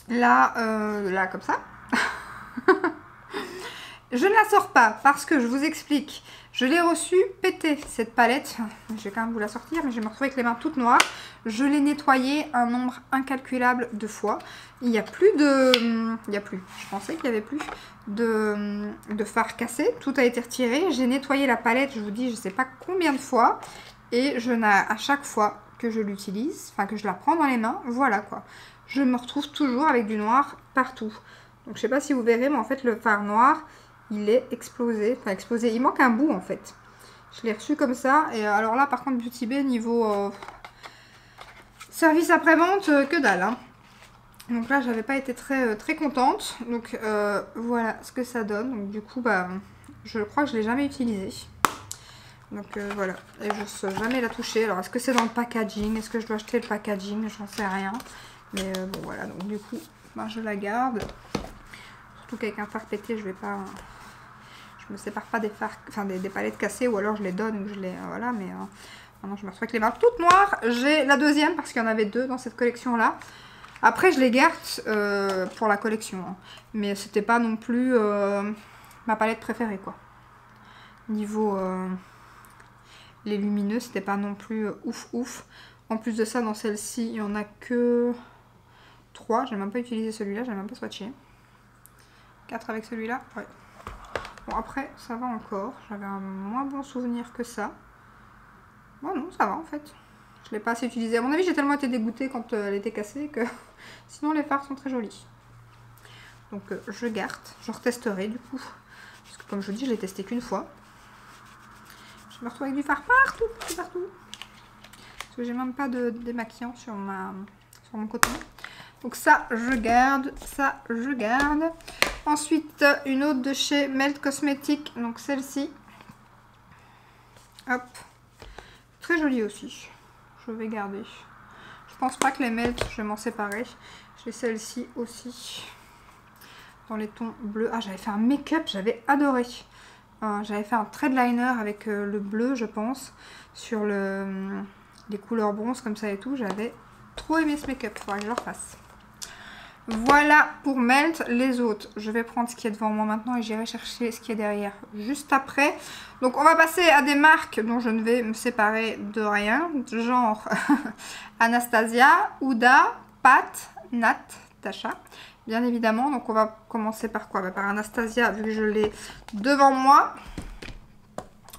Là, là comme ça. Je ne la sors pas parce que je vous explique. Je l'ai reçue pétée, cette palette. Je vais quand même vous la sortir, mais je vais me retrouver avec les mains toutes noires. Je l'ai nettoyée un nombre incalculable de fois. Il n'y a plus de... Il n'y a plus. Je pensais qu'il n'y avait plus de fard cassé. Tout a été retiré. J'ai nettoyé la palette, je vous dis, je ne sais pas combien de fois. Et je n'ai à chaque fois que je l'utilise, enfin que je la prends dans les mains, voilà quoi. Je me retrouve toujours avec du noir partout. Donc je sais pas si vous verrez, mais en fait le fard noir... il est explosé, enfin explosé, il manque un bout en fait. Je l'ai reçu comme ça, et alors là par contre Beauty Bay niveau service après-vente, que dalle. Hein. Donc là j'avais pas été très contente, donc voilà ce que ça donne. Donc du coup bah je crois que je l'ai jamais utilisé. Donc voilà, et je ne sais jamais la toucher. Alors est-ce que c'est dans le packaging? Est-ce que je dois acheter le packaging? J'en sais rien. Mais bon voilà, donc du coup bah, je la garde. Surtout qu'avec un fard pété je vais pas... Je me sépare pas des fards, enfin des palettes cassées, ou alors je les donne ou je les... voilà, mais maintenant je me retrouve avec les mains toutes noires. J'ai la deuxième parce qu'il y en avait deux dans cette collection là. Après je les garde pour la collection. Hein. Mais c'était pas non plus ma palette préférée quoi. Niveau les lumineux, c'était pas non plus ouf. En plus de ça, dans celle-ci, il y en a que 3. J'ai même pas utilisé celui-là, j'ai même pas swatché. 4 avec celui-là, ouais. Bon après ça va encore, j'avais un moins bon souvenir que ça. Bon non ça va en fait. Je l'ai pas assez utilisé. À mon avis j'ai tellement été dégoûtée quand elle était cassée que sinon les fards sont très jolis. Donc je garde, je retesterai du coup. Parce que comme je vous dis je l'ai testé qu'une fois. Je me retrouve avec du fard partout. Parce que j'ai même pas de démaquillant sur mon coton. Donc ça je garde, ça je garde. Ensuite, une autre de chez Melt Cosmetics, donc celle-ci. Hop. Très jolie aussi. Je vais garder. Je pense pas que les Melt, je vais m'en séparer. J'ai celle-ci aussi. Dans les tons bleus. Ah, j'avais fait un make-up, j'avais adoré. J'avais fait un thread liner avec le bleu, je pense. Sur les couleurs bronze comme ça et tout. J'avais trop aimé ce make-up. Faudrait que je le refasse. Voilà pour Melt. Les autres, je vais prendre ce qui est devant moi maintenant et j'irai chercher ce qui est derrière juste après. Donc on va passer à des marques dont je ne vais me séparer de rien, genre Anastasia, Huda, Pat, Nat, Tasha, bien évidemment. Donc on va commencer par quoi? Par Anastasia, vu que je l'ai devant moi.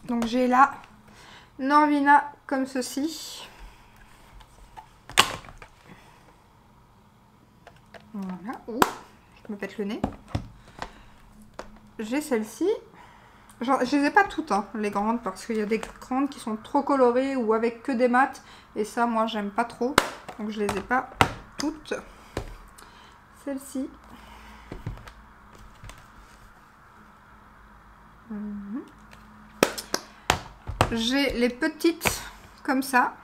Donc j'ai la Norvina comme ceci. Voilà, je me pète le nez. J'ai celle-ci. Je les ai pas toutes, hein, les grandes, parce qu'il y a des grandes qui sont trop colorées ou avec que des mats. Et ça, moi, j'aime pas trop. Donc, je les ai pas toutes. Celle-ci. J'ai les petites comme ça.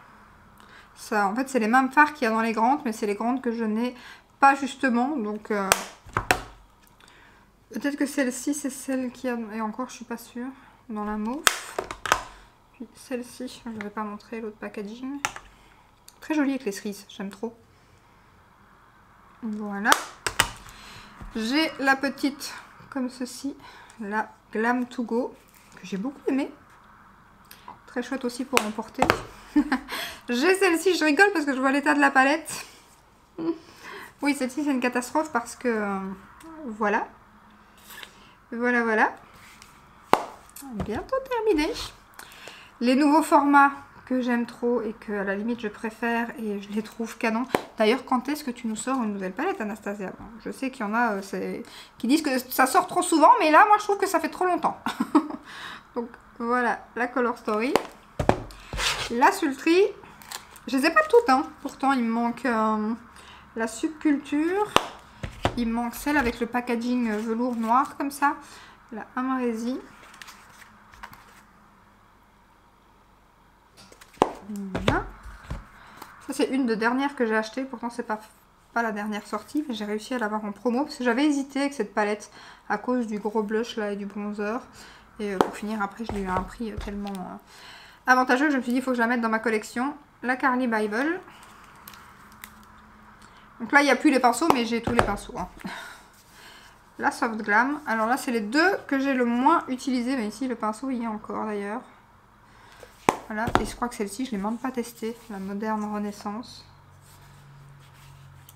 Ça, en fait, c'est les mêmes fards qu'il y a dans les grandes, mais c'est les grandes que je n'ai pas justement, donc peut-être que celle-ci c'est celle qui a, et encore je suis pas sûre, dans la mauve. Puis celle-ci, je ne vais pas montrer l'autre packaging. Très jolie avec les cerises, j'aime trop. Voilà. J'ai la petite comme ceci, la Glam to Go, que j'ai beaucoup aimée. Très chouette aussi pour emporter. J'ai celle-ci, je rigole parce que je vois l'état de la palette. Oui, celle-ci c'est une catastrophe parce que voilà. Voilà. Bientôt terminé. Les nouveaux formats que j'aime trop et que à la limite je préfère et je les trouve canon. D'ailleurs, quand est-ce que tu nous sors une nouvelle palette, Anastasia? Je sais qu'il y en a qui disent que ça sort trop souvent, mais là, moi je trouve que ça fait trop longtemps. Donc voilà, la Color Story. La Sultry. Je les ai pas toutes, hein. Pourtant il me manque la Subculture. Il me manque celle avec le packaging velours noir comme ça. La Amarésie. Voilà. Ça c'est une des dernières que j'ai achetée. Pourtant c'est pas la dernière sortie. Mais j'ai réussi à l'avoir en promo. Parce que j'avais hésité avec cette palette à cause du gros blush là et du bronzer. Et pour finir après je l'ai eu à un prix tellement avantageux que je me suis dit il faut que je la mette dans ma collection. La Carly Bible. Donc là, il n'y a plus les pinceaux, mais j'ai tous les pinceaux. Hein. La Soft Glam. Alors là, c'est les deux que j'ai le moins utilisés. Mais ici, le pinceau, il y a encore d'ailleurs. Voilà. Et je crois que celle-ci, je ne l'ai même pas testée. La Moderne Renaissance.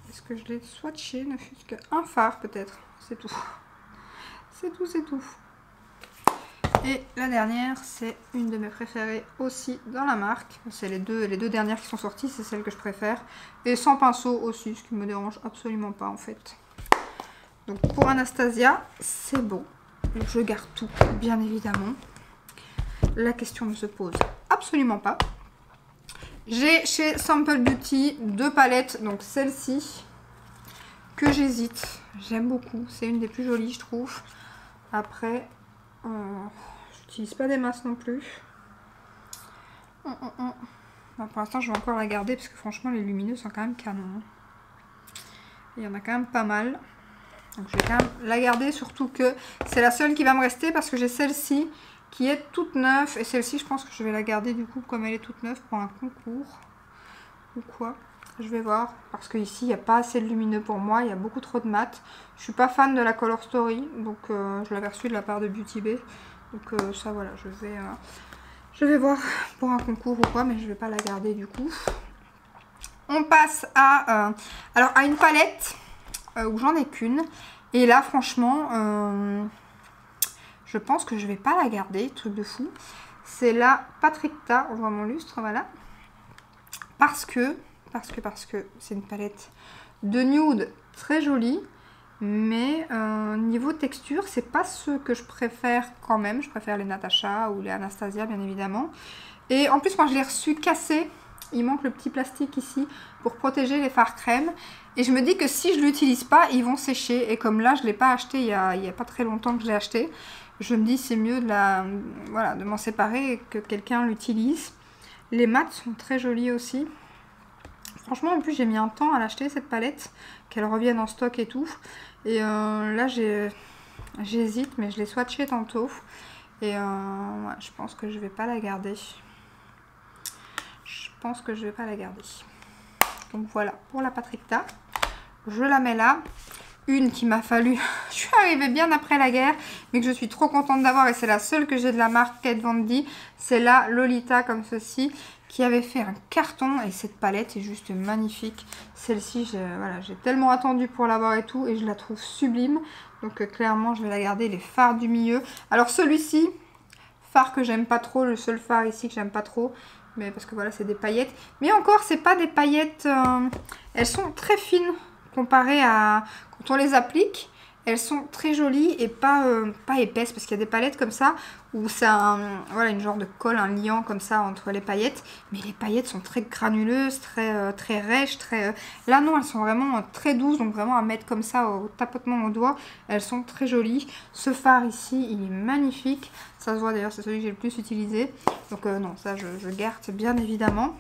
Est-ce que je l'ai swatché? Ne fût-ce qu'un fard, peut-être. C'est tout. C'est tout, c'est tout. Et la dernière, c'est une de mes préférées aussi dans la marque. C'est les deux dernières qui sont sorties, c'est celle que je préfère. Et sans pinceau aussi, ce qui me dérange absolument pas en fait. Donc pour Anastasia, c'est bon. Je garde tout, bien évidemment. La question ne se pose absolument pas. J'ai chez Sample Beauty deux palettes, donc celle-ci, que j'hésite. J'aime beaucoup, c'est une des plus jolies je trouve. Après... j'utilise pas des masses non plus. Bon, pour l'instant, je vais encore la garder parce que franchement, les lumineux sont quand même canons. Il y en a quand même pas mal. Donc, je vais quand même la garder, surtout que c'est la seule qui va me rester parce que j'ai celle-ci qui est toute neuve. Et celle-ci, je pense que je vais la garder du coup comme elle est toute neuve pour un concours. Ou quoi. Je vais voir. Parce qu'ici, il n'y a pas assez de lumineux pour moi. Il y a beaucoup trop de mat. Je suis pas fan de la Color Story. Donc, je l'avais reçue de la part de Beauty Bay. Donc ça voilà, je vais voir pour un concours ou quoi, mais je vais pas la garder du coup. On passe à, alors à une palette où j'en ai qu'une. Et là franchement, je pense que je vais pas la garder, truc de fou. C'est la Patrickta, on voit mon lustre, voilà. Parce que c'est une palette de nude très jolie. Mais niveau texture, c'est pas ce que je préfère quand même. Je préfère les Natasha ou les Anastasia, bien évidemment. Et en plus, moi, je l'ai reçu cassé. Il manque le petit plastique ici pour protéger les fards crème. Et je me dis que si je ne l'utilise pas, ils vont sécher. Et comme là, je ne l'ai pas acheté il y a pas très longtemps que je l'ai acheté, je me dis c'est mieux de m'en séparer et que quelqu'un l'utilise. Les mats sont très jolis aussi. Franchement, en plus, j'ai mis un temps à l'acheter, cette palette, qu'elle revienne en stock et tout. Et là, j'hésite, mais je l'ai swatché tantôt. Et ouais, je pense que je vais pas la garder. Je pense que je vais pas la garder. Donc voilà, pour la Patrickta. Je la mets là. Une qui m'a fallu... je suis arrivée bien après la guerre, mais que je suis trop contente d'avoir. Et c'est la seule que j'ai de la marque Kat Von D. C'est la Lolita, comme ceci, qui avait fait un carton. Et cette palette est juste magnifique. Celle-ci, j'ai tellement attendu pour l'avoir et tout. Et je la trouve sublime. Donc clairement, je vais la garder. Les fards du milieu. Alors celui-ci, fard que j'aime pas trop. Le seul fard ici que j'aime pas trop. Mais parce que voilà, c'est des paillettes. Mais encore, c'est pas des paillettes... elles sont très fines comparées à... quand on les applique. Elles sont très jolies et pas épaisses. Parce qu'il y a des palettes comme ça où c'est voilà, une genre de colle, un liant comme ça entre les paillettes. Mais les paillettes sont très granuleuses, très rêches. Là non, elles sont vraiment très douces. Donc vraiment à mettre comme ça au tapotement au doigt. Elles sont très jolies. Ce fard ici, il est magnifique. Ça se voit d'ailleurs, c'est celui que j'ai le plus utilisé. Donc non, ça je garde bien évidemment.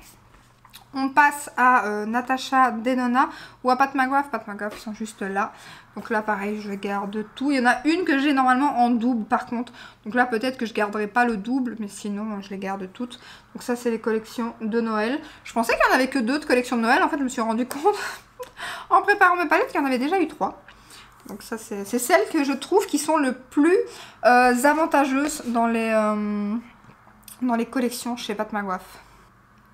On passe à Natasha Denona ou à Pat McGrath. Pat McGrath, ils sont juste là. Donc là, pareil, je garde tout. Il y en a une que j'ai normalement en double, par contre. Donc là, peut-être que je garderai pas le double, mais sinon, je les garde toutes. Donc ça, c'est les collections de Noël. Je pensais qu'il n'y en avait que 2 de collections de Noël. En fait, je me suis rendu compte, en préparant mes palettes, qu'il y en avait déjà eu 3. Donc ça, c'est celles que je trouve qui sont le plus avantageuses dans les collections chez Pat McGrath.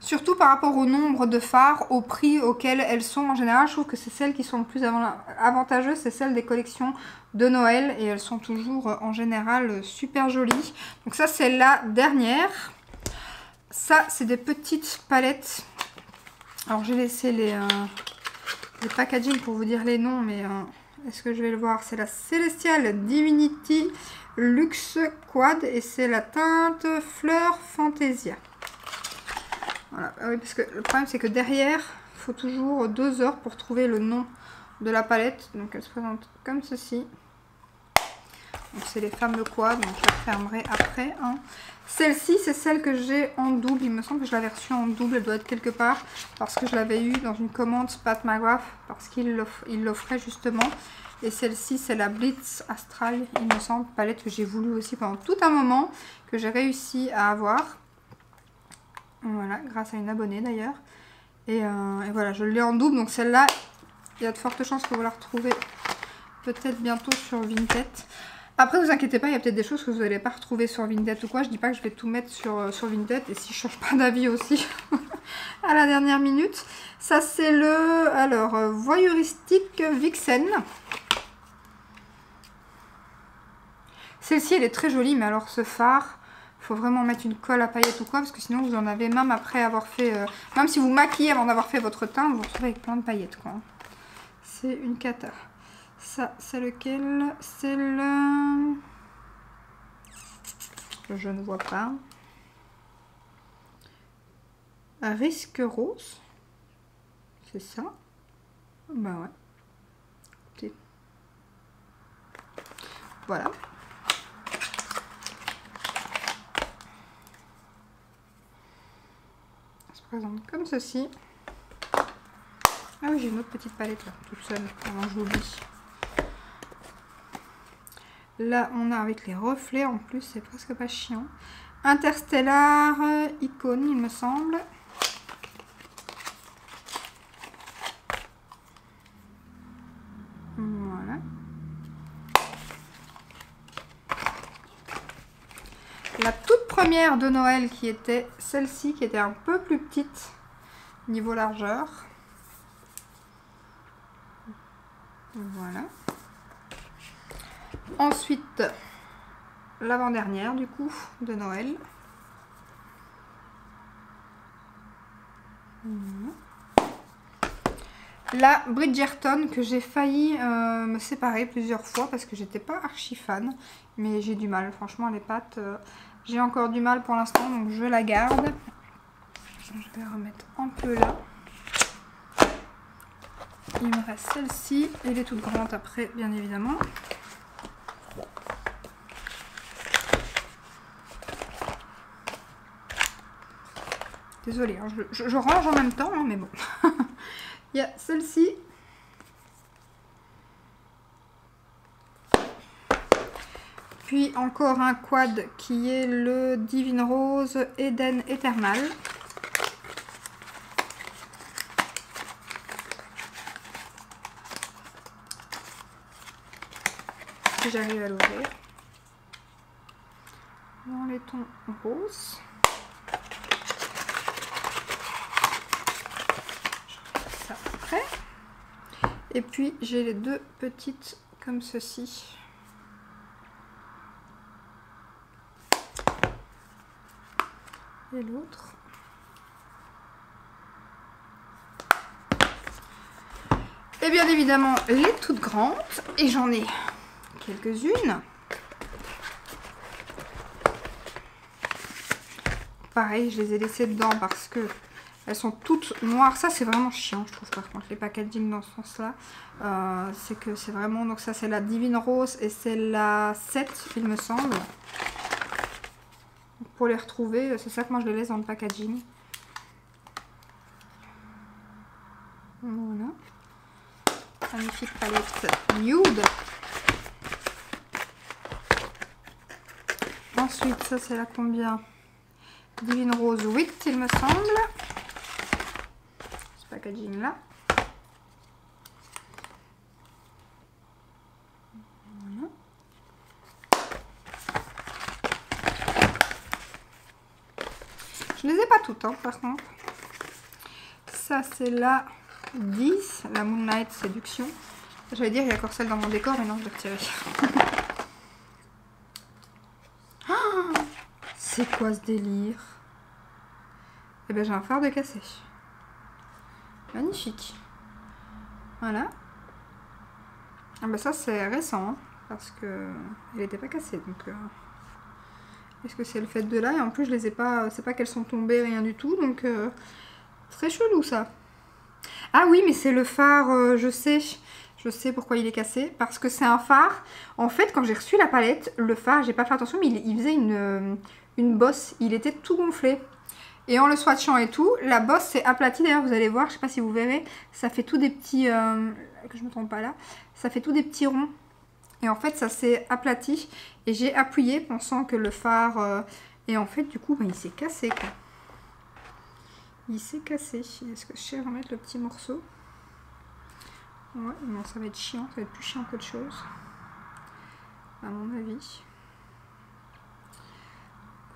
Surtout par rapport au nombre de fards, au prix auquel elles sont en général. Je trouve que c'est celles qui sont le plus avantageuses, c'est celles des collections de Noël. Et elles sont toujours en général super jolies. Donc ça c'est la dernière. Ça c'est des petites palettes. Alors j'ai laissé les packaging pour vous dire les noms. Mais est-ce que je vais le voir? C'est la Celestial Divinity Luxe Quad. Et c'est la teinte Fleur Fantasia. Voilà. Ah oui, parce que le problème c'est que derrière, il faut toujours 2 heures pour trouver le nom de la palette. Donc elle se présente comme ceci. Donc c'est les fameux quads, donc je la fermerai après. Hein. Celle-ci, c'est celle que j'ai en double. Il me semble que je l'avais reçue en double, elle doit être quelque part. Parce que je l'avais eu dans une commande Pat McGrath, parce qu'il l'offrait justement. Et celle-ci, c'est la Blitz Astral, il me semble. Palette que j'ai voulu aussi pendant tout un moment, que j'ai réussi à avoir. Voilà, grâce à une abonnée d'ailleurs. Et voilà, je l'ai en double. Donc celle-là, il y a de fortes chances que vous la retrouvez peut-être bientôt sur Vinted. Après, vous inquiétez pas, il y a peut-être des choses que vous n'allez pas retrouver sur Vinted ou quoi. Je dis pas que je vais tout mettre sur Vinted. Et si je change pas d'avis aussi à la dernière minute. Ça, c'est le... Alors, voyeuristique Vixen. Celle-ci, elle est très jolie. Mais alors, ce phare, il faut vraiment mettre une colle à paillettes ou quoi. Parce que sinon, vous en avez même après avoir fait... même si vous maquillez avant d'avoir fait votre teint, vous vous retrouvez avec plein de paillettes, quoi. C'est une cata. Ça, c'est lequel? C'est le... Je ne vois pas. Un risque rose. C'est ça? Bah ouais. Écoutez. Voilà. Ça se présente comme ceci. Ah oui, j'ai une autre petite palette là, toute seule, avant j'oublie. Là, on a avec les reflets en plus, c'est presque pas chiant. Interstellar Icône, il me semble. Voilà. La toute première de Noël qui était celle-ci, qui était un peu plus petite niveau largeur. Voilà. Ensuite, l'avant-dernière du coup de Noël. La Bridgerton que j'ai failli me séparer plusieurs fois parce que j'étais pas archi fan. Mais j'ai du mal, franchement les pâtes, j'ai encore du mal pour l'instant donc je la garde. Je vais remettre un peu là. Il me reste celle-ci et les toutes grandes après bien évidemment. Désolée, hein, je range en même temps, hein, mais bon. Il y a celle-ci. Puis encore un quad qui est le Divine Rose Eden Eternal. Si j'arrive à l'ouvrir. Dans les tons roses. Ça après. Et puis j'ai les deux petites comme ceci. Et l'autre. Et bien évidemment les toutes grandes. Et j'en ai quelques-unes. Pareil, je les ai laissées dedans parce que elles sont toutes noires. Ça, c'est vraiment chiant, je trouve, par contre, les packaging dans ce sens-là. C'est que c'est vraiment... Donc ça, c'est la Divine Rose et c'est la 7, il me semble. Pour les retrouver, c'est ça que moi, je les laisse dans le packaging. Voilà. Magnifique palette nude. Ensuite, ça, c'est la combien? Divine Rose 8, il me semble. Ce packaging là. Voilà. Je les ai pas toutes, hein, par contre. Ça, c'est la 10, la Moonlight Séduction. J'allais dire, il y a encore celle dans mon décor, mais non, je vais retirer. C'est quoi ce délire? Eh bien, j'ai un phare de cassé. Magnifique. Voilà. Ah ben ça, c'est récent, hein, parce que elle n'était pas cassée. Donc, est-ce que c'est le fait de là? Et en plus, je les ai pas... C'est pas qu'elles sont tombées, rien du tout. Donc, très chelou, ça. Ah oui, mais c'est le phare, je sais pourquoi il est cassé. Parce que c'est un phare. En fait, quand j'ai reçu la palette, le phare, j'ai pas fait attention, mais il faisait une bosse. Il était tout gonflé. Et en le swatchant et tout, la bosse s'est aplatie. D'ailleurs, vous allez voir, je sais pas si vous verrez, ça fait tout des petits... que je me trompe pas là. Ça fait tout des petits ronds. Et en fait, ça s'est aplati. Et j'ai appuyé pensant que le phare... et en fait, du coup, bah, il s'est cassé, quoi. Il s'est cassé. Est-ce que je sais remettre le petit morceau? Ouais, non, ça va être chiant, ça va être plus chiant qu'autre chose, à mon avis.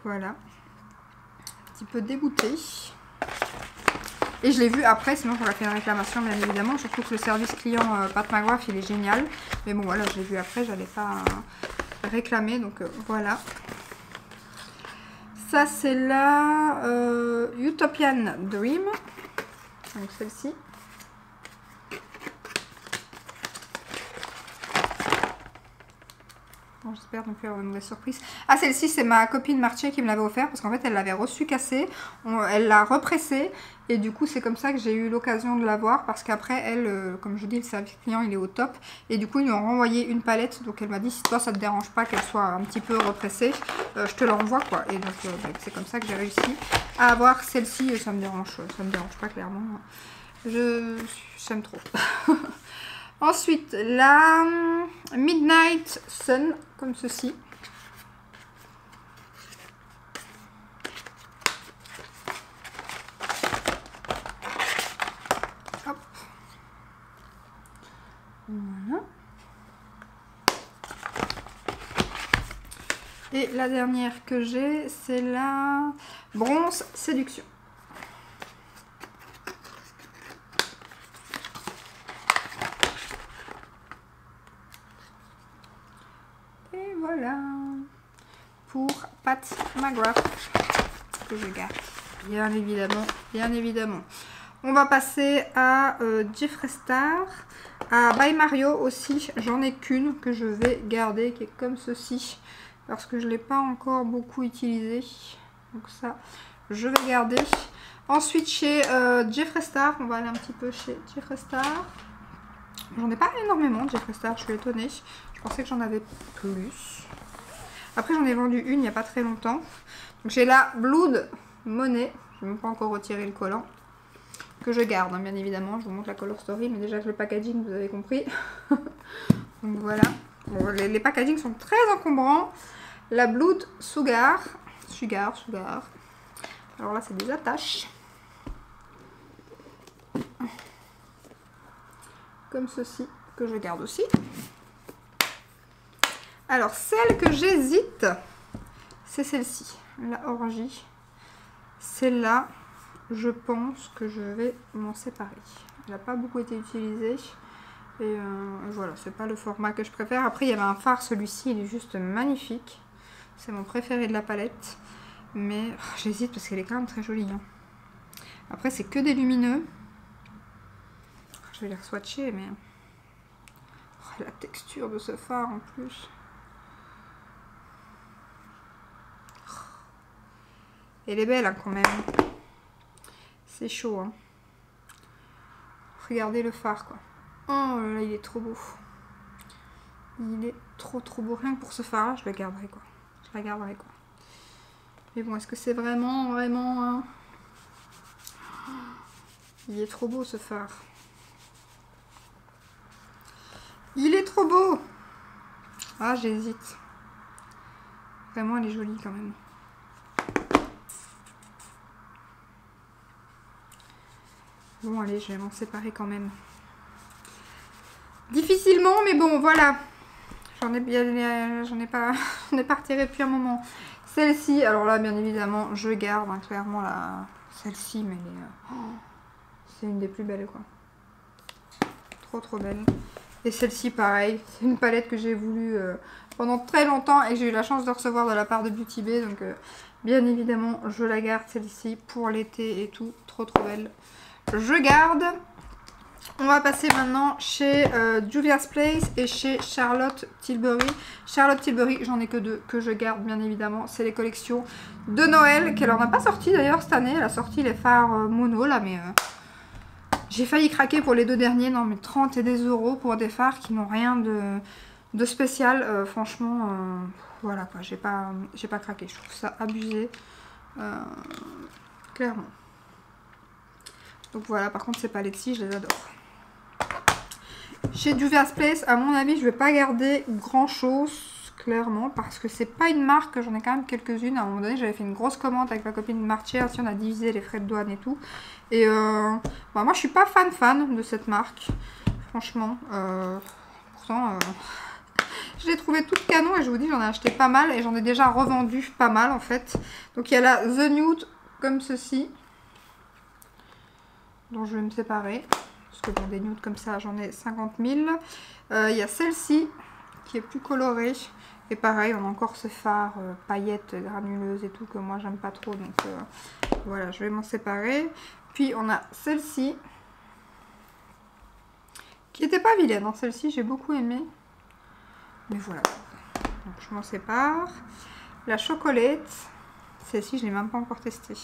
Voilà. Un petit peu dégoûté. Et je l'ai vu après, sinon j'aurais fait une réclamation bien évidemment. Surtout que le service client Pat McGrath il est génial. Mais bon voilà, je l'ai vu après, j'allais pas réclamer. Donc voilà. Ça c'est la Utopian Dream. Donc celle-ci. Bon, j'espère ne plus avoir une mauvaise surprise. Ah, celle-ci, c'est ma copine Marché qui me l'avait offert parce qu'en fait, elle l'avait reçu cassée. Elle l'a repressée et du coup, c'est comme ça que j'ai eu l'occasion de l'avoir parce qu'après, elle, comme je vous dis, le service client, il est au top. Et du coup, ils lui ont renvoyé une palette. Donc, elle m'a dit, si toi, ça te dérange pas qu'elle soit un petit peu repressée, je te l'envoie, quoi. Et donc, c'est comme ça que j'ai réussi à avoir celle-ci. Ça me dérange pas, clairement. J'aime trop. Ensuite, la Midnight Sun, comme ceci. Hop. Voilà. Et la dernière que j'ai, c'est la Bronze Séduction. Voilà pour Pat McGrath que je garde, bien évidemment. On va passer à Jeffree Star, à By Mario aussi. J'en ai qu'une que je vais garder qui est comme ceci parce que je ne l'ai pas encore beaucoup utilisée. Donc ça, je vais garder. Ensuite chez Jeffree Star, on va aller un petit peu chez Jeffree Star. J'en ai pas énormément de Jeffree Star, je suis étonnée. Je pensais que j'en avais plus. Après, j'en ai vendu une il n'y a pas très longtemps. Donc, j'ai la Blood Money. Je n'ai même pas encore retiré le collant. Que je garde, hein, bien évidemment. Je vous montre la color story. Mais déjà, le packaging, vous avez compris. Donc, voilà. Bon, les packagings sont très encombrants. La Blood Sugar. Alors là, c'est des attaches. Comme ceci. Que je garde aussi. Alors, celle que j'hésite, c'est celle-ci, la Orgie. Celle-là, je pense que je vais m'en séparer. Elle n'a pas beaucoup été utilisée. Et voilà, c'est pas le format que je préfère. Après, il y avait un fard, celui-ci, il est juste magnifique. C'est mon préféré de la palette. Mais j'hésite parce qu'elle est quand même très jolie. Hein. Après, c'est que des lumineux. Je vais les re-swatcher, mais... la texture de ce fard en plus... Elle est belle hein, quand même. C'est chaud. Hein. Regardez le phare quoi. Oh là, il est trop beau. Il est trop beau. Rien que pour ce phare là, je le garderai quoi. Mais bon, est-ce que c'est vraiment hein... Il est trop beau ce phare. Il est trop beau. Ah, j'hésite. Vraiment, elle est jolie quand même. Bon, allez, je vais m'en séparer quand même. Difficilement, mais bon, voilà. J'en ai pas retiré depuis un moment. Celle-ci, alors là, bien évidemment, je garde hein, clairement celle-ci, mais c'est une des plus belles, quoi. Trop belle. Et celle-ci, pareil. C'est une palette que j'ai voulu pendant très longtemps et que j'ai eu la chance de recevoir de la part de Beauty Bay. Donc, bien évidemment, je la garde, celle-ci, pour l'été et tout. Trop belle. Je garde. On va passer maintenant chez Juvia's Place et chez Charlotte Tilbury. Charlotte Tilbury, j'en ai que deux que je garde bien évidemment. C'est les collections de Noël qu'elle en a pas sorti d'ailleurs cette année. Elle a sorti les fards mono là, mais j'ai failli craquer pour les deux derniers. Non mais 30 et des euros pour des fards qui n'ont rien de spécial. Franchement, voilà quoi, j'ai pas craqué. Je trouve ça abusé. Clairement. Donc voilà, par contre ces palettes-ci, je les adore. Chez Juvia's Place, à mon avis, je vais pas garder grand chose, clairement, parce que c'est pas une marque, j'en ai quand même quelques-unes. À un moment donné, j'avais fait une grosse commande avec ma copine Marché, si on a divisé les frais de douane et tout. Et bah, moi, je suis pas fan de cette marque. franchement. Pourtant, je l'ai trouvé toute canon et je vous dis, j'en ai acheté pas mal et j'en ai déjà revendu pas mal en fait. Donc il y a la The Nude comme ceci, dont je vais me séparer. Parce que bon, des nudes comme ça, j'en ai 50 000. Il y a celle-ci qui est plus colorée. Et pareil, on a encore ce fard paillettes granuleuses et tout que moi j'aime pas trop. Donc voilà, je vais m'en séparer. Puis on a celle-ci qui était pas vilaine. Hein. Celle-ci, j'ai beaucoup aimé. Mais voilà. Donc je m'en sépare. La chocolate. Celle-ci, je l'ai même pas encore testée.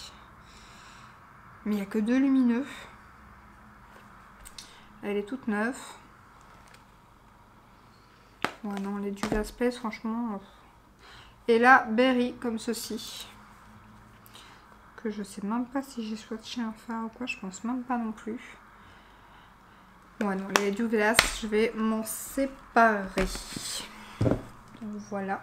Mais il n'y a que 2 lumineux. Elle est toute neuve. Ouais, non, les Juvia's Place, franchement. Et la berry, comme ceci. Que je sais même pas si j'ai swatché un fard ou quoi. Je pense même pas non plus. Ouais, non, les Juvia's, je vais m'en séparer. Donc voilà.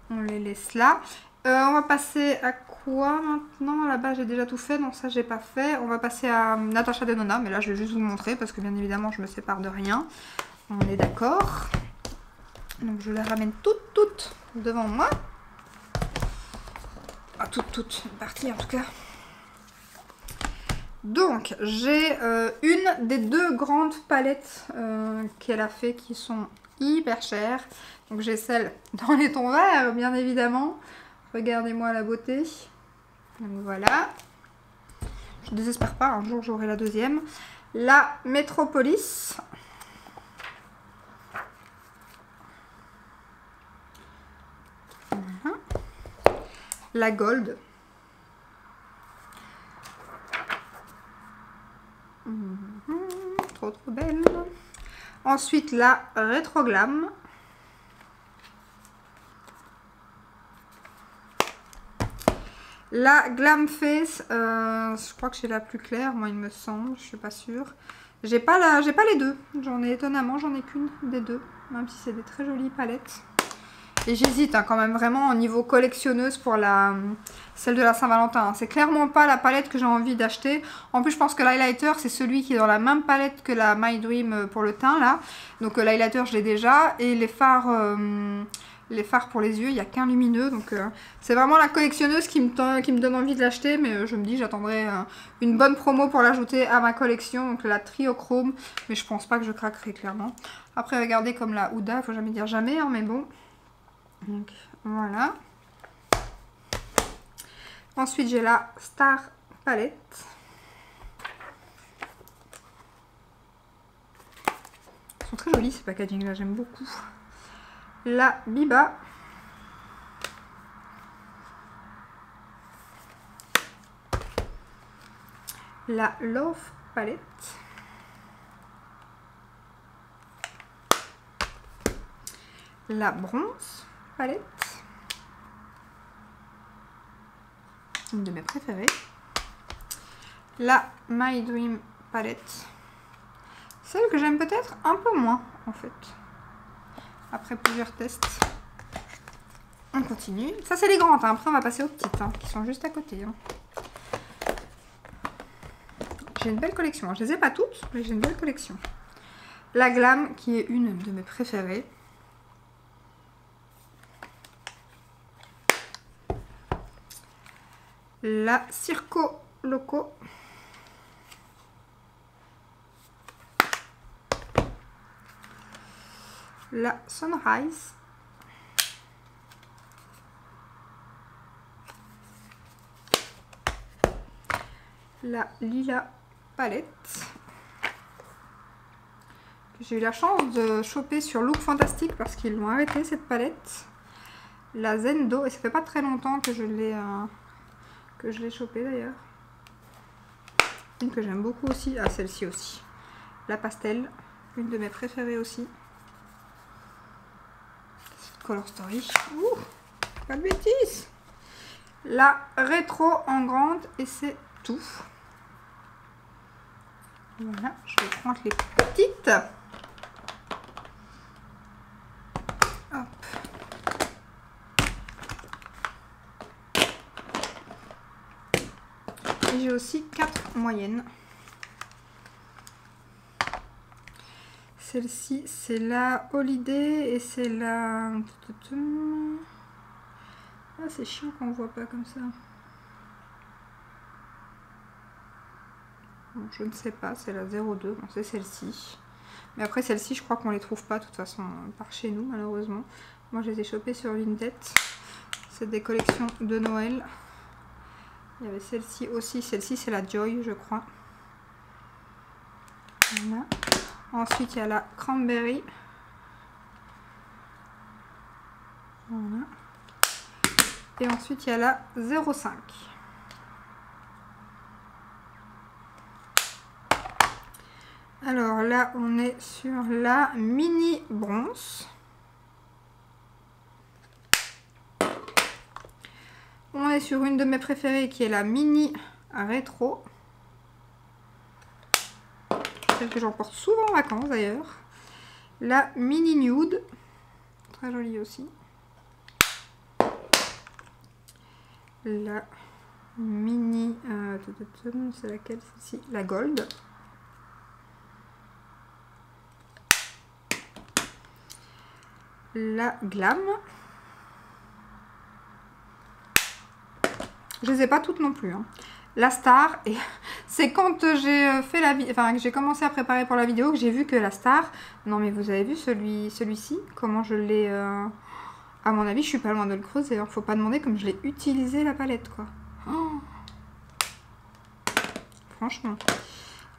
On les laisse là. On va passer à quoi maintenant? Là-bas, j'ai déjà tout fait, donc ça, j'ai pas fait. On va passer à Natasha Denona, mais là, je vais juste vous montrer parce que bien évidemment, je me sépare de rien. On est d'accord. Donc, je les ramène toutes devant moi. Ah, toutes parties en tout cas. Donc, j'ai une des 2 grandes palettes qu'elle a fait qui sont hyper chères. Donc, j'ai celle dans les tons verts, bien évidemment. Regardez-moi la beauté. Donc voilà. Je ne désespère pas, un jour j'aurai la deuxième. La Metropolis. Voilà. La Gold. Trop belle. Ensuite la Retro Glam. La Glam Face, je crois que c'est la plus claire, moi il me semble, je suis pas sûre. J'ai pas les deux, étonnamment j'en ai qu'une des deux, même si c'est des très jolies palettes. Et j'hésite hein, quand même vraiment au niveau collectionneuse pour celle de la Saint-Valentin. C'est clairement pas la palette que j'ai envie d'acheter. En plus je pense que l'highlighter c'est celui qui est dans la même palette que la My Dream pour le teint là. Donc l'highlighter je l'ai déjà et les fards pour les yeux, il n'y a qu'un lumineux. Donc c'est vraiment la collectionneuse qui me donne envie de l'acheter. Mais je me dis j'attendrai une bonne promo pour l'ajouter à ma collection. Donc la Triochrome. Mais je pense pas que je craquerai clairement. Après regardez comme la Huda, il faut jamais dire jamais. Hein, mais bon. Donc voilà. Ensuite j'ai la Star Palette. Ils sont très jolis ces packaging là, j'aime beaucoup. La Biba. La Love Palette. La Bronze Palette. Une de mes préférées. La My Dream Palette. Celle que j'aime peut-être un peu moins en fait. Après plusieurs tests. On continue. Ça c'est les grandes, hein. Après on va passer aux petites hein, qui sont juste à côté. Hein. J'ai une belle collection. Je les ai pas toutes, mais j'ai une belle collection. La Glam qui est une de mes préférées. La Circo Loco. La Sunrise. La Lila Palette. J'ai eu la chance de choper sur Look Fantastic parce qu'ils l'ont arrêté cette palette. La Zendo, et ça fait pas très longtemps que je l'ai chopée d'ailleurs. Une que j'aime beaucoup aussi, ah celle-ci aussi. La Pastel, une de mes préférées aussi. Color Story. Ouh, pas de bêtises. La Rétro en grande et c'est tout. Voilà, je vais prendre les petites. Hop. Et j'ai aussi 4 moyennes. celle-ci, c'est la Holiday et c'est la... Ah, c'est chiant qu'on ne voit pas comme ça. Bon, je ne sais pas, c'est la 02, bon, c'est celle-ci. Mais après, celle-ci, je crois qu'on les trouve pas, de toute façon, par chez nous, malheureusement. Moi, je les ai chopées sur Vinted. C'est des collections de Noël. Il y avait celle-ci aussi. Celle-ci, c'est la Joy, je crois. Voilà. Ensuite, il y a la Cranberry. Voilà. Et ensuite, il y a la 05. Alors là, on est sur la mini bronze. On est sur une de mes préférées qui est la mini rétro. Celle que j'emporte souvent en vacances d'ailleurs. La mini nude. Très jolie aussi. La mini... c'est laquelle celle-ci? La gold. La glam. Je les ai pas toutes non plus. Hein. La star, et c'est quand j'ai fait la enfin que j'ai commencé à préparer pour la vidéo que j'ai vu que la star. Non mais vous avez vu celui-ci, comment je l'ai. À mon avis, je suis pas loin de le creuser. Faut pas demander comme je l'ai utilisé la palette quoi. Oh. Franchement.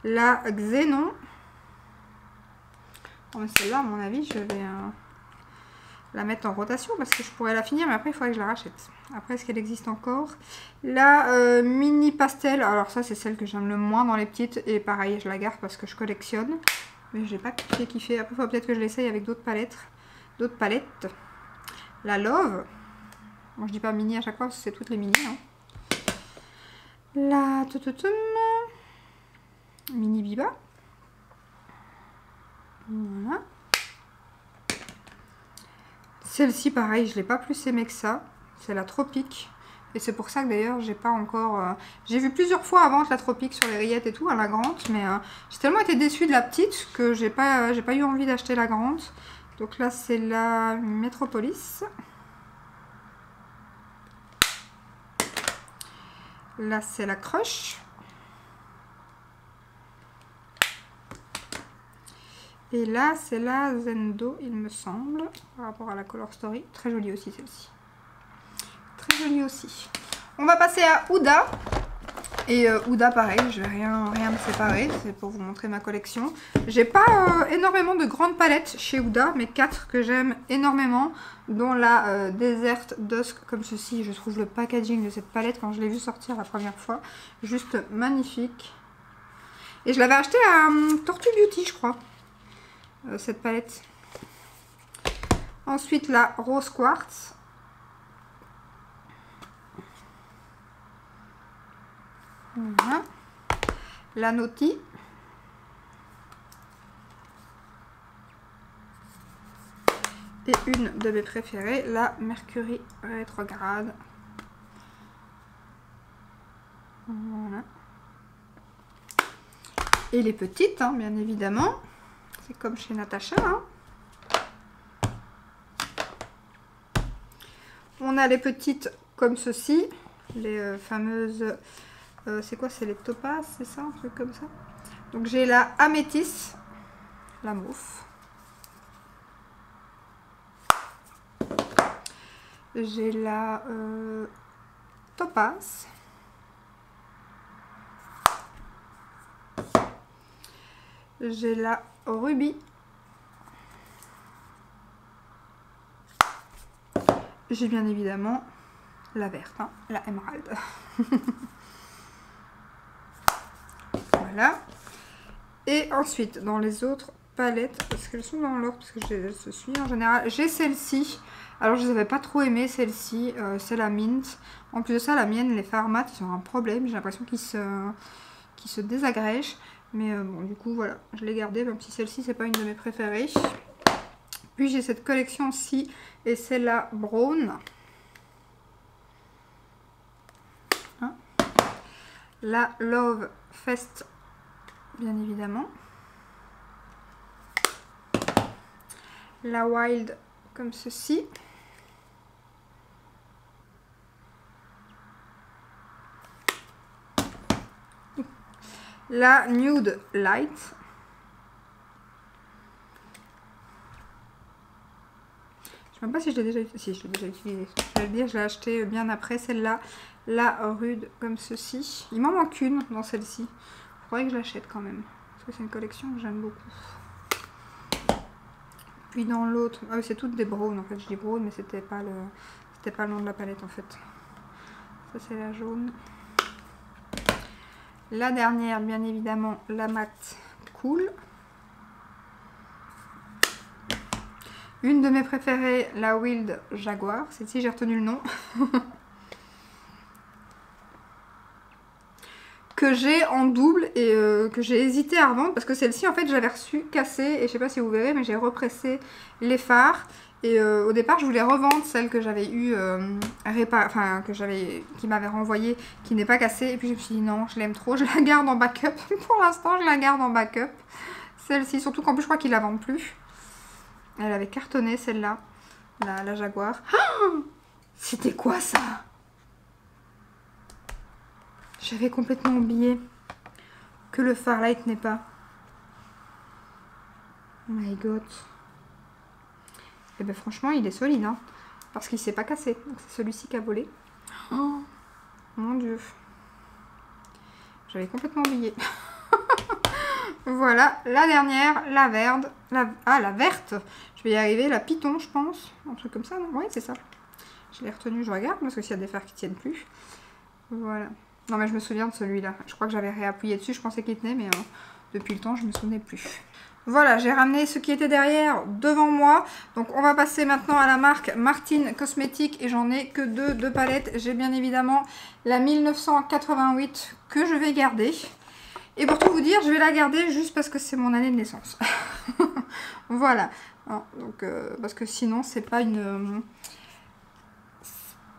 La Xénon. Oh, mais celle-là, à mon avis, je vais la mettre en rotation parce que je pourrais la finir, mais après il faudrait que je la rachète. Après, est-ce qu'elle existe encore? La mini pastel, alors ça c'est celle que j'aime le moins dans les petites, et pareil je la garde parce que je collectionne, mais j'ai pas kiffé. Après il faut peut-être que je l'essaye avec d'autres palettes. La Love, bon je dis pas mini à chaque fois parce que c'est toutes les mini. Hein. La mini Biba, voilà. Celle-ci, pareil, je l'ai pas plus aimée que ça. C'est la Tropique. Et c'est pour ça que d'ailleurs, j'ai pas encore... J'ai vu plusieurs fois avant la Tropique sur les rillettes et tout, à la grande. Mais j'ai tellement été déçue de la petite que j'ai pas eu envie d'acheter la grande. Donc là, c'est la Metropolis. Là, c'est la Crush. Et là, c'est la Zendo, il me semble, par rapport à la Color Story. Très jolie aussi, celle-ci. Très jolie aussi. On va passer à Huda. Et Huda, pareil, je vais rien me séparer. C'est pour vous montrer ma collection. J'ai pas énormément de grandes palettes chez Huda, mais 4 que j'aime énormément, dont la Desert Dusk, comme ceci. Je trouve le packaging de cette palette, quand je l'ai vue sortir la première fois, juste magnifique. Et je l'avais acheté à Tortue Beauty, je crois. Cette palette. Ensuite la Rose Quartz. Voilà. La Naughty. Et une de mes préférées, la Mercury rétrograde. Voilà. Et les petites, hein, bien évidemment. C'est comme chez Natacha. Hein. On a les petites comme ceci. Les fameuses... c'est quoi? C'est les topazes, c'est ça? Un truc comme ça. Donc j'ai la Améthyste. La mauve. J'ai la Topaz. J'ai la Ruby. J'ai bien évidemment la verte, hein, la émeraude. Voilà. Et ensuite, dans les autres palettes, parce qu'elles sont dans l'ordre, parce que je suis en général, j'ai celle-ci. Alors, je ne les avais pas trop aimées, celle-ci. C'est la Mint. En plus de ça, la mienne, les Pharmat, ils ont un problème. J'ai l'impression qu'ils se désagrègent. Mais bon, du coup, voilà, je l'ai gardée, même si celle-ci, c'est pas une de mes préférées. Puis j'ai cette collection-ci, et c'est la Brown. Hein, la Love Fest, bien évidemment. la Wild comme ceci. La Nude Light. Je ne sais même pas si je l'ai déjà utilisé. Si, je l'ai déjà utilisé. Je vais le dire, je l'ai acheté bien après celle-là. La Rude comme ceci. Il m'en manque une dans celle-ci. Il faudrait que je l'achète quand même. Parce que c'est une collection que j'aime beaucoup. Puis dans l'autre, ah oui, c'est toutes des browns en fait. Je dis brown, mais c'était pas le nom de la palette en fait. Ça c'est la jaune. La dernière, bien évidemment, la Matte Cool. Une de mes préférées, la Wild Jaguar. Celle-ci, j'ai retenu le nom. Que j'ai en double et que j'ai hésité à revendre parce que celle-ci, en fait, je l'avais reçue cassée. Et je sais pas si vous verrez, mais j'ai repressé les fards. Et au départ, je voulais revendre celle que j'avais eu qui m'avait renvoyée, qui n'est pas cassée. Et puis je me suis dit non, je l'aime trop, je la garde en backup. Pour l'instant, je la garde en backup. Celle-ci, surtout qu'en plus, je crois qu'ils la vendent plus. Elle avait cartonné celle-là, la Jaguar. Oh, c'était quoi ça? J'avais complètement oublié que le Farlight n'est pas. Oh my god. Et ben franchement, il est solide, hein, parce qu'il s'est pas cassé. Donc c'est celui-ci qui a volé. Oh mon dieu. J'avais complètement oublié. Voilà, la dernière, la verte. La verte. Je vais y arriver, la Python, je pense. Un truc comme ça, non? Oui, c'est ça. Je l'ai retenu, je regarde, parce que s'il y a des fers qui tiennent plus. Voilà. Non, mais je me souviens de celui-là. Je crois que j'avais réappuyé dessus, je pensais qu'il tenait, mais depuis le temps, je me souvenais plus. Voilà, j'ai ramené ce qui était derrière devant moi. Donc on va passer maintenant à la marque Martin Cosmetics et j'en ai que deux palettes. J'ai bien évidemment la 1988 que je vais garder. Et pour tout vous dire, je vais la garder juste parce que c'est mon année de naissance. Voilà. Alors, donc, parce que sinon, c'est pas une...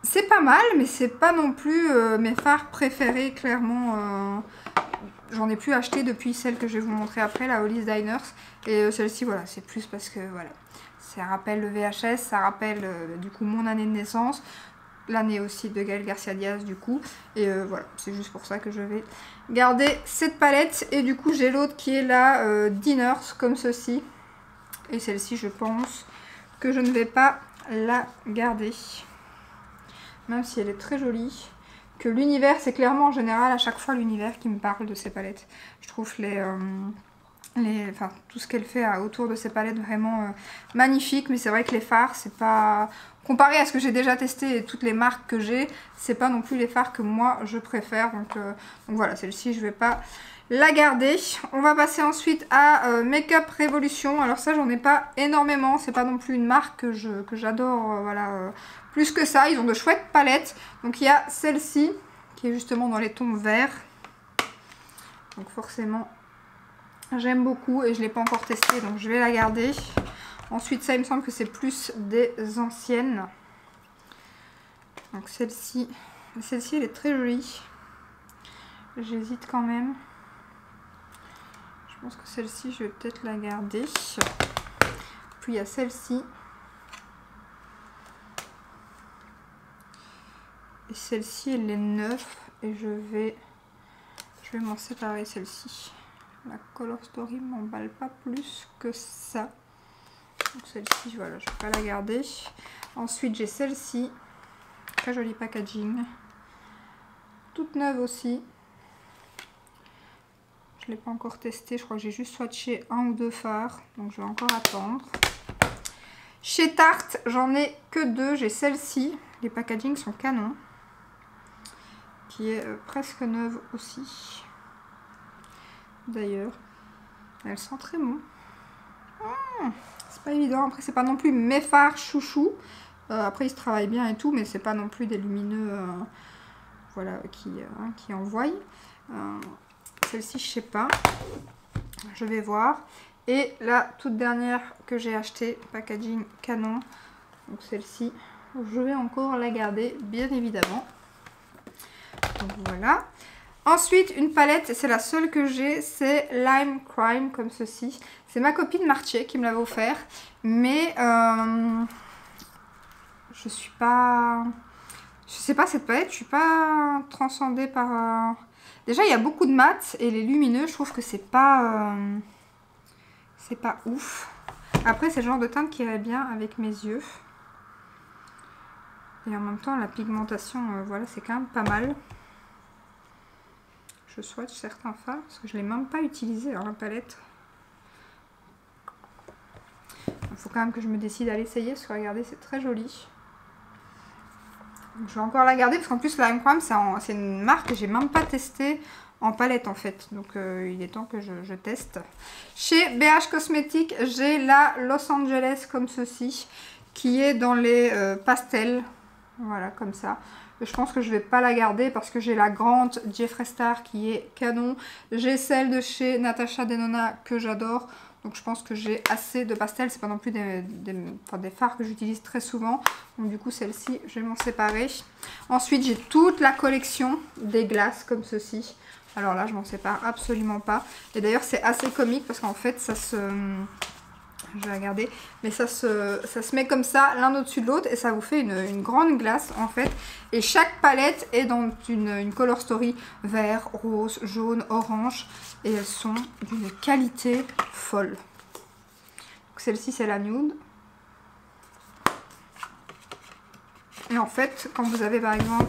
C'est pas mal, mais c'est pas non plus mes fards préférés, clairement. J'en ai plus acheté depuis celle que je vais vous montrer après, la Hollis Diners. Et celle-ci, voilà, c'est plus parce que, voilà, ça rappelle le VHS, ça rappelle, du coup, mon année de naissance. L'année aussi de Gaël Garcia Diaz, du coup. Et voilà, c'est juste pour ça que je vais garder cette palette. Et du coup, j'ai l'autre qui est la Diners, comme ceci. Et celle-ci, je pense que je ne vais pas la garder. Même si elle est très jolie. Que l'univers, c'est clairement en général à chaque fois l'univers qui me parle de ces palettes. Je trouve tout ce qu'elle fait autour de ces palettes vraiment magnifique. Mais c'est vrai que les fards, c'est pas... Comparé à ce que j'ai déjà testé et toutes les marques que j'ai, c'est pas non plus les fards que moi je préfère. Donc voilà, celle-ci, je vais pas la garder. On va passer ensuite à Makeup Revolution. Alors ça, j'en ai pas énormément. C'est pas non plus une marque que j'adore, voilà... Plus que ça, ils ont de chouettes palettes. Donc il y a celle-ci qui est justement dans les tons verts. Donc forcément, j'aime beaucoup et je ne l'ai pas encore testée, donc je vais la garder. Ensuite, ça, il me semble que c'est plus des anciennes. Donc celle-ci, elle est très jolie. J'hésite quand même. Je pense que celle-ci, je vais peut-être la garder. Puis il y a celle-ci. Et celle-ci, elle est neuve et je vais m'en séparer celle-ci. La Color Story m'emballe pas plus que ça. Donc celle-ci, voilà, je ne vais pas la garder. Ensuite, j'ai celle-ci. Très joli packaging. Toute neuve aussi. Je ne l'ai pas encore testée. Je crois que j'ai juste swatché un ou deux fards. Donc je vais encore attendre. Chez Tarte, j'en ai que deux. J'ai celle-ci. Les packagings sont canons. Qui est presque neuve aussi. D'ailleurs, elle sent très bon. C'est pas évident. Après, c'est pas non plus mes fards chouchou. Après, ils se travaillent bien et tout, mais c'est pas non plus des lumineux voilà, qui envoient. Celle-ci, je sais pas. Je vais voir. Et la toute dernière que j'ai achetée, packaging canon. Donc celle-ci, je vais encore la garder, bien évidemment. Donc voilà. Ensuite, une palette, c'est la seule que j'ai, c'est Lime Crime, comme ceci. C'est ma copine Marché qui me l'avait offert. Mais je suis pas... Je sais pas, cette palette, je suis pas transcendée par... Déjà, il y a beaucoup de mat et les lumineux, je trouve que c'est pas ouf. Après, c'est le genre de teinte qui irait bien avec mes yeux. Et en même temps, la pigmentation, voilà, c'est quand même pas mal. Je swatch certains fards parce que je ne l'ai même pas utilisé dans la palette. Il faut quand même que je me décide à l'essayer parce que regardez, c'est très joli. Donc, je vais encore la garder parce qu'en plus, la Lime Crime, c'est une marque que j'ai même pas testée en palette en fait. Donc, il est temps que je teste. Chez BH Cosmetics, j'ai la Los Angeles comme ceci qui est dans les pastels. Voilà, comme ça. Je pense que je vais pas la garder parce que j'ai la grande Jeffree Star qui est canon. J'ai celle de chez Natasha Denona que j'adore. Donc je pense que j'ai assez de pastels. C'est pas non plus des fards que j'utilise très souvent. Donc du coup celle-ci, je vais m'en séparer. Ensuite j'ai toute la collection des glaces comme ceci. Alors là je m'en sépare absolument pas. Et d'ailleurs c'est assez comique parce qu'en fait ça se... Je vais regarder, mais ça se met comme ça l'un au-dessus de l'autre et ça vous fait une grande glace en fait. Et chaque palette est dans une color story vert, rose, jaune, orange et elles sont d'une qualité folle. Celle-ci c'est la nude. Et en fait quand vous avez par exemple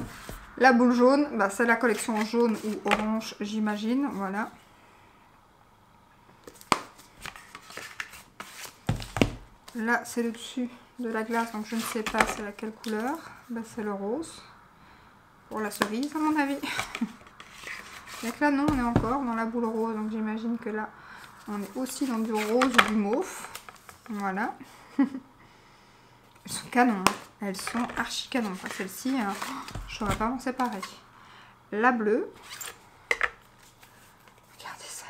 la boule jaune, bah, c'est la collection jaune ou orange j'imagine, voilà. Là, c'est le dessus de la glace, donc je ne sais pas c'est laquelle couleur. Ben, c'est le rose. Pour la cerise, à mon avis. Donc là, non, on est encore dans la boule rose. Donc j'imagine que là, on est aussi dans du rose ou du mauve. Voilà. Elles sont canon. Elles sont archi canon. Enfin, celle-ci, je ne saurais pas m'en séparer. La bleue. Regardez ça.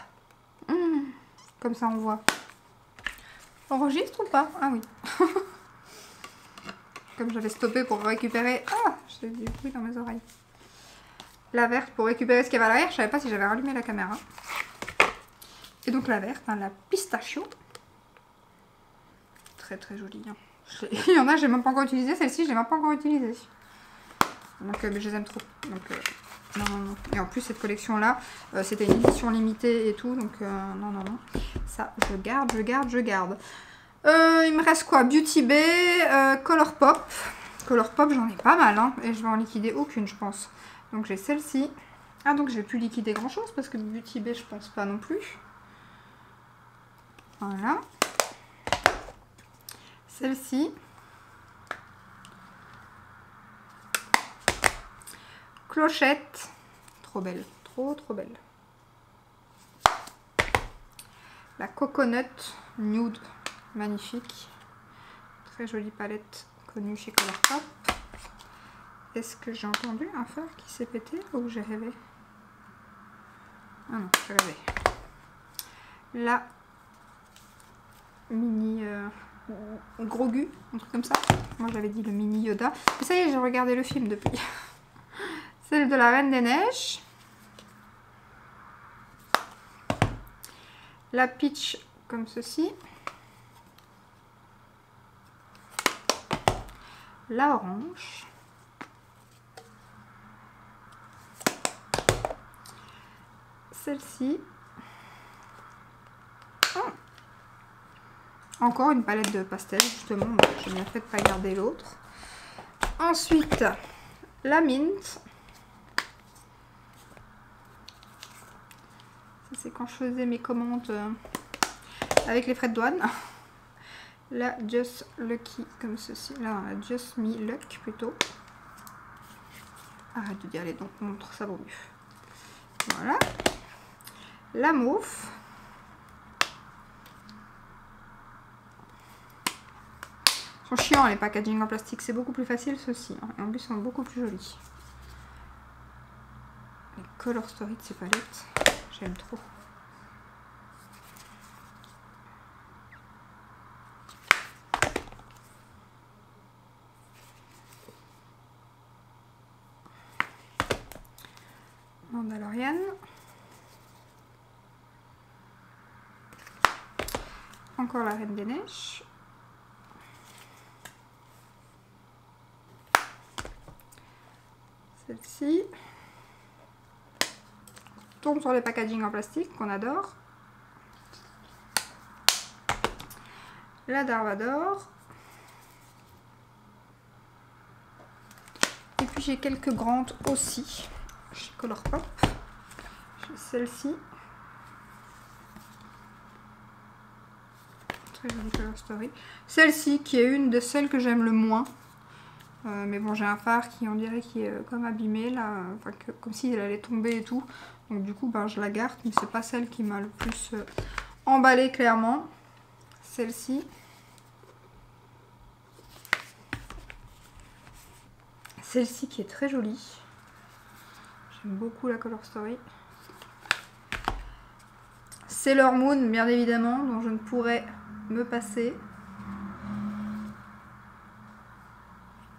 Comme ça, on voit. Enregistre ou pas? Ah oui. Comme j'avais stoppé pour récupérer... Ah, j'ai du bruit dans mes oreilles. La verte pour récupérer ce qu'il y avait à l'arrière. Je savais pas si j'avais rallumé la caméra. Et donc la verte, hein, la pistachio. Très très jolie. Hein. Il y en a, j'ai même pas encore utilisé. Celle-ci, je l'ai même pas encore utilisée. Donc je les aime trop. Donc non, non, non. Et en plus, cette collection-là, c'était une édition limitée et tout. Donc non, non, non. Ça, je garde, je garde, je garde. Il me reste quoi? Beauty Bay, Color Pop. Color Pop, j'en ai pas mal. Hein, et je vais en liquider aucune, je pense. Donc j'ai celle-ci. Ah, donc je vais plus liquider grand-chose parce que Beauty Bay, je pense pas non plus. Voilà. Celle-ci. Clochette. Trop belle. Trop, trop belle. La Coconut Nude. Magnifique. Très jolie palette connue chez Colourpop. Est-ce que j'ai entendu un phare qui s'est pété ou j'ai rêvé? Ah non, j'ai rêvé. La mini Grogu, un truc comme ça. Moi j'avais dit le mini Yoda. Mais ça y est, j'ai regardé le film depuis. Celle de la Reine des Neiges. La Peach comme ceci. La orange. Celle-ci. Oh. Encore une palette de pastel, justement. J'ai bien fait de ne pas garder l'autre. Ensuite, la mint. Ça, c'est quand je faisais mes commandes avec les frais de douane. La Just Lucky, comme ceci. Là, la Just Me Luck, plutôt. Arrête de dire les dons, montre, ça vaut mieux. Voilà. La mauve. Ils sont chiants les packaging en plastique, c'est beaucoup plus facile ceux-ci. Hein. Et en plus, ils sont beaucoup plus jolis. Les color story de ces palettes, j'aime trop. Mandalorian. Encore la Reine des Neiges. Celle-ci. On tombe sur les packaging en plastique qu'on adore. La Darvador. Et puis j'ai quelques grandes aussi chez Colourpop. J'ai celle-ci. Très jolie Color Story. Celle-ci qui est une de celles que j'aime le moins. Mais bon, j'ai un phare qui on dirait qui est comme abîmé là, enfin, comme s'il allait tomber et tout. Donc du coup, ben, je la garde, mais c'est pas celle qui m'a le plus emballée clairement. Celle-ci. Celle-ci qui est très jolie. J'aime beaucoup la Color Story. Sailor Moon, bien évidemment, dont je ne pourrais me passer.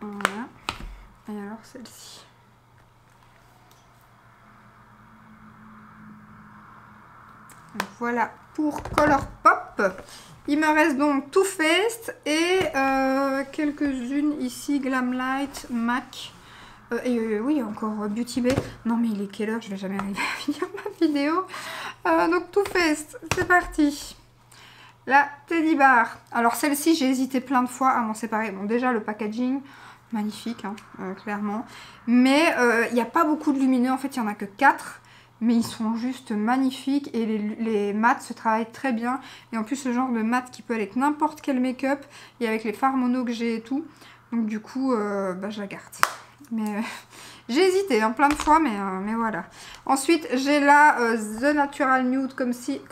Voilà. Et alors celle-ci. Voilà pour Colourpop. Il me reste donc Too Faced et quelques-unes ici, Glamlight, MAC. Et oui, encore Beauty Bay. Non mais il est quelle heure? Je vais jamais arriver à finir ma vidéo. Donc Too Faced, c'est parti. La Teddy Bar. Alors celle-ci, j'ai hésité plein de fois à m'en séparer. Bon, déjà le packaging, magnifique, hein, clairement. Mais il n'y a pas beaucoup de lumineux, en fait, il n'y en a que 4. Mais ils sont juste magnifiques et les mats se travaillent très bien. Et en plus, ce genre de mat qui peut aller avec n'importe quel make-up et avec les fards mono que j'ai et tout. Donc du coup, bah, je la garde. Mais j'ai hésité hein, plein de fois, mais voilà. Ensuite, j'ai là The Natural Nude comme ceci.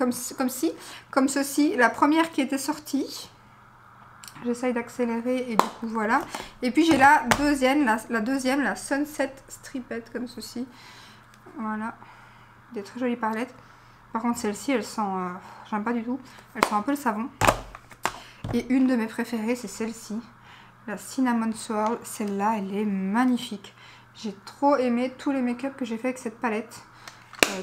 La première qui était sortie. J'essaye d'accélérer et du coup voilà. Et puis j'ai la deuxième, la Sunset Striped comme ceci. Voilà. Des très jolies palettes. Par contre celle-ci elle sent, j'aime pas du tout. Elle sent un peu le savon. Et une de mes préférées c'est celle-ci. La Cinnamon Swirl. Celle-là elle est magnifique. J'ai trop aimé tous les make-up que j'ai fait avec cette palette.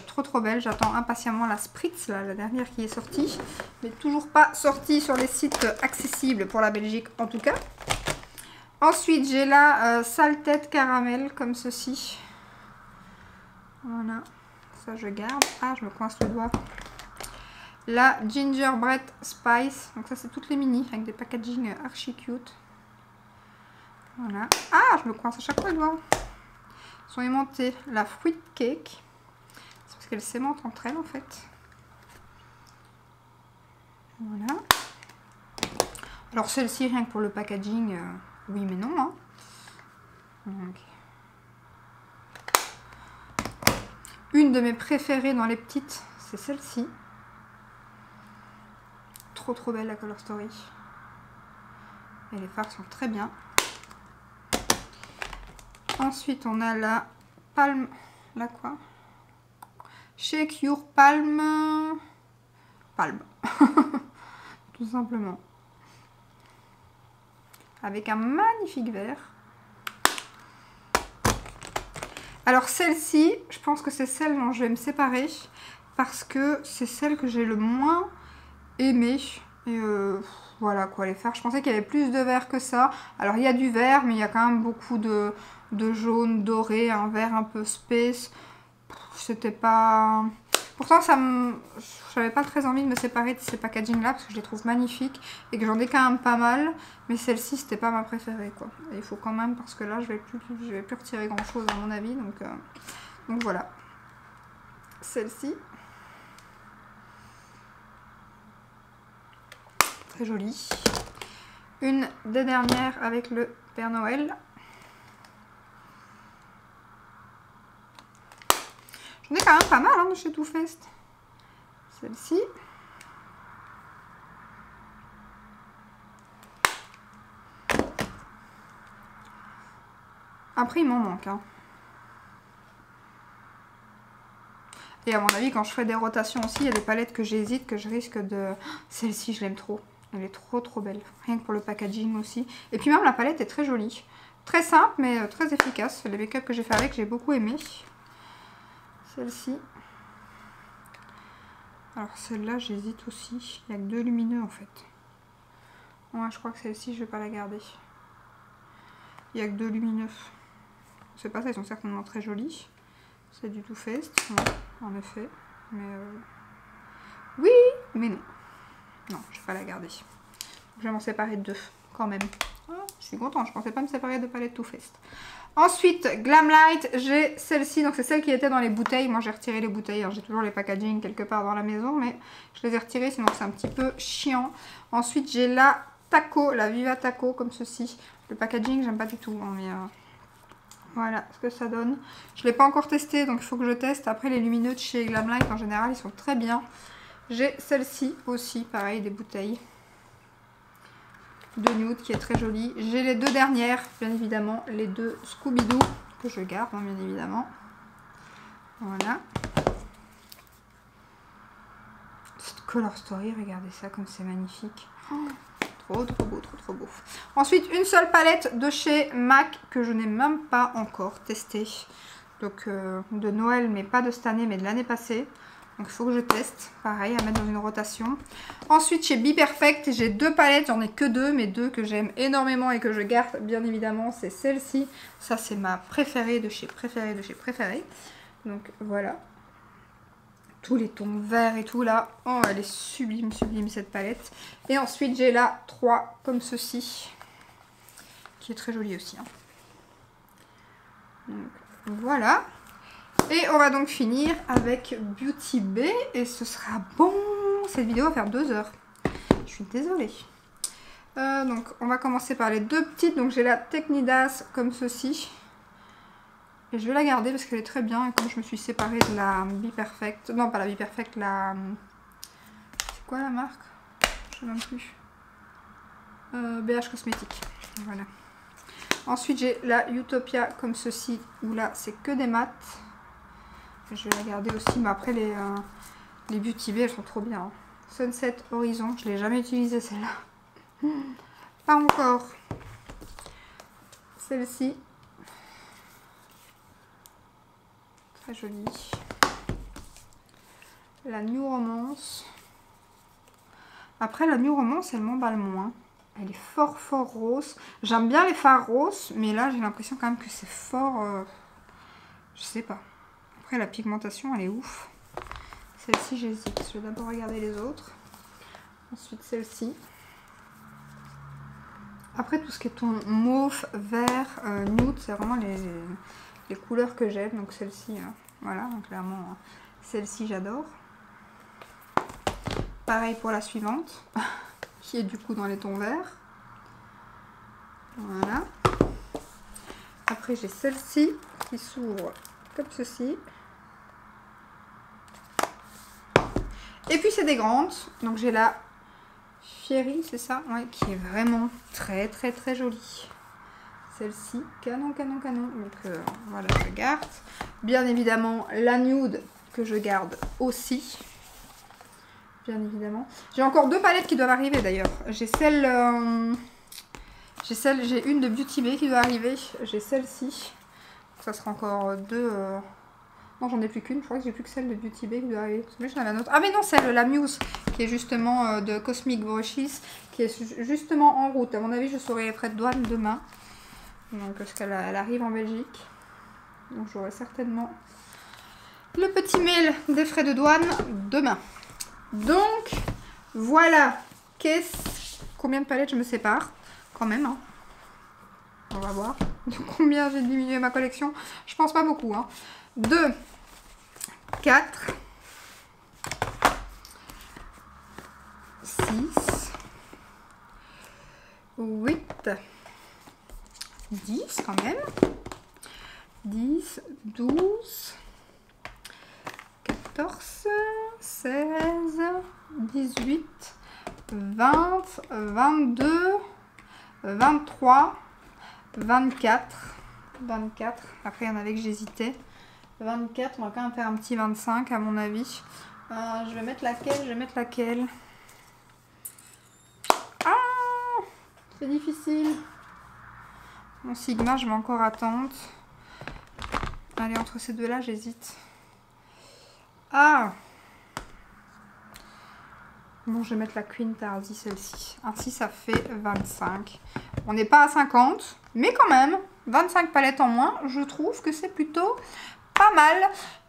Trop belle. J'attends impatiemment la Spritz, là, la dernière qui est sortie. Mais toujours pas sortie sur les sites accessibles pour la Belgique en tout cas. Ensuite j'ai la Salted Caramel comme ceci. Voilà. Ça je garde. Ah, je me coince le doigt. La Gingerbread Spice. Donc ça c'est toutes les mini avec des packaging archi cute. Voilà. Ah, je me coince à chaque fois le doigt. Ils sont aimantés. La Fruit Cake. C'est parce qu'elles s'aimantent entre elles en fait. Voilà. Alors celle-ci, rien que pour le packaging, oui mais non. Hein. Donc. Une de mes préférées dans les petites, c'est celle-ci. Trop belle la Color Story. Et les fards sont très bien. Ensuite, on a la Palm... La quoi? Shake Your Palm... Palm. Tout simplement. Avec un magnifique vert. Alors celle-ci, je pense que c'est celle dont je vais me séparer. Parce que c'est celle que j'ai le moins aimée. Et voilà quoi, les fards. Je pensais qu'il y avait plus de vert que ça. Alors il y a du vert, mais il y a quand même beaucoup de jaune doré, un vert un peu space. C'était pas... Pourtant, j'avais pas très envie de me séparer de ces packaging là parce que je les trouve magnifiques et que j'en ai quand même pas mal. Mais celle-ci, c'était pas ma préférée quoi. Et il faut quand même parce que là, je vais plus retirer grand chose à mon avis. Donc voilà. Celle-ci. Très jolie. Une des dernières avec le Père Noël. J'en ai quand même pas mal hein, de chez Too Faced. Celle-ci. Après, il m'en manque. Hein. Et à mon avis, quand je ferai des rotations aussi, il y a des palettes que j'hésite, que je risque de... Celle-ci, je l'aime trop. Elle est trop belle. Rien que pour le packaging aussi. Et puis même, la palette est très jolie. Très simple, mais très efficace. Les make-up que j'ai fait avec, j'ai beaucoup aimé. Celle-ci. Alors celle-là, j'hésite aussi. Il n'y a que 2 lumineux en fait. Ouais, je crois que celle-ci, je vais pas la garder. Il n'y a que 2 lumineux. Je sais pas, ça, ils sont certainement très jolis. C'est du Too Faced, ouais, en effet. Mais oui, mais non. Non, je vais pas la garder. Je vais m'en séparer de 2 quand même. Ah, je suis contente, je pensais pas me séparer de palettes Too Faced. Ensuite, Glamlight, j'ai celle-ci, donc c'est celle qui était dans les bouteilles. Moi j'ai retiré les bouteilles, hein. J'ai toujours les packaging quelque part dans la maison, mais je les ai retirés, sinon c'est un petit peu chiant. Ensuite j'ai la Taco, la Viva Taco, comme ceci. Le packaging, j'aime pas du tout, hein, mais voilà ce que ça donne. Je ne l'ai pas encore testé, donc il faut que je teste. Après les lumineux de chez Glamlight, en général, ils sont très bien. J'ai celle-ci aussi, pareil, des bouteilles de nude qui est très jolie. J'ai les 2 dernières, bien évidemment, les 2 Scooby-Doo que je garde, hein, bien évidemment. Voilà. Cette Color Story, regardez ça comme c'est magnifique. Oh, trop beau, trop beau. Ensuite, une seule palette de chez MAC que je n'ai même pas encore testée. Donc de Noël, mais pas de cette année, mais de l'année passée. Donc il faut que je teste, pareil, à mettre dans une rotation. Ensuite chez Be Perfect, j'ai 2 palettes, j'en ai que 2, mais 2 que j'aime énormément et que je garde bien évidemment, c'est celle-ci. Ça c'est ma préférée de chez préférée. Donc voilà. Tous les tons verts et tout là. Oh, elle est sublime, sublime cette palette. Et ensuite j'ai la 3 comme ceci, qui est très jolie aussi. Hein. Donc voilà. Et on va donc finir avec Beauty Bay et ce sera bon. Cette vidéo va faire 2 heures. Je suis désolée. Donc on va commencer par les 2 petites. Donc j'ai la Technidas comme ceci. Et je vais la garder parce qu'elle est très bien. Et comme je me suis séparée de la Be Perfect. Non, pas la Be Perfect, la... C'est quoi la marque? Je sais même plus. BH Cosmétiques. Voilà. Ensuite j'ai la Utopia comme ceci. Où là c'est que des mattes. Je vais la garder aussi, mais après les Beauty Bay, elles sont trop bien. Hein. Sunset Horizon, je ne l'ai jamais utilisée celle-là. Pas encore. Celle-ci. Très jolie. La New Romance. Après la New Romance, elle m'emballe moins. Elle est fort rose. J'aime bien les fards roses, mais là j'ai l'impression quand même que c'est fort... je sais pas. Après la pigmentation elle est ouf. Celle-ci j'hésite. Je vais d'abord regarder les autres. Ensuite celle-ci. Après tout ce qui est ton mauve, vert, nude, c'est vraiment les couleurs que j'aime. Donc celle-ci, voilà, donc clairement celle-ci j'adore. Pareil pour la suivante, qui est du coup dans les tons verts. Voilà. Après j'ai celle-ci qui s'ouvre comme ceci. Et puis c'est des grandes, donc j'ai la Fiery, c'est ça, ouais, qui est vraiment très jolie. Celle-ci, canon. Donc voilà, je garde. Bien évidemment la nude que je garde aussi. Bien évidemment. J'ai encore 2 palettes qui doivent arriver d'ailleurs. J'ai j'ai une de Beauty Bay qui doit arriver. J'ai celle-ci. Ça sera encore 2. Non, j'en ai plus qu'une. Je crois que j'ai plus que celle de Beauty Bay qui doit arriver. J'en avais un autre. Ah mais non, celle la Muse qui est justement de Cosmic Brushes, qui est justement en route. À mon avis, je serai près de douane demain. Donc parce qu'elle arrive en Belgique. Donc j'aurai certainement le petit mail des frais de douane demain. Donc voilà. Combien de palettes je me sépare quand même. Hein. On va voir. De combien j'ai diminué ma collection. Je pense pas beaucoup. Hein. 2, 4, 6, 8, 10 quand même. 10, 12, 14, 16, 18, 20, 22, 23, 24. Après, il y en avait que j'hésitais. 24, on va quand même faire un petit 25 à mon avis. Je vais mettre laquelle? Ah, c'est difficile. Mon Sigma, je vais encore attendre. Allez, entre ces deux-là, j'hésite. Ah. Bon, je vais mettre la Queen Tardy, celle-ci. Ainsi, ça fait 25. On n'est pas à 50, mais quand même, 25 palettes en moins, je trouve que c'est plutôt pas mal.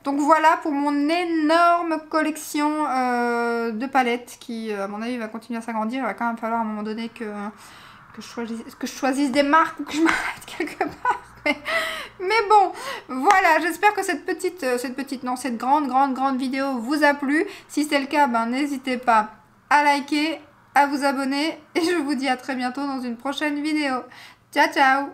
Donc voilà pour mon énorme collection de palettes qui, à mon avis, va continuer à s'agrandir. Il va quand même falloir à un moment donné que je choisisse des marques ou que je m'arrête quelque part. Mais bon, voilà, j'espère que cette grande vidéo vous a plu. Si c'est le cas, ben, n'hésitez pas à liker, à vous abonner. Et je vous dis à très bientôt dans une prochaine vidéo. Ciao, ciao!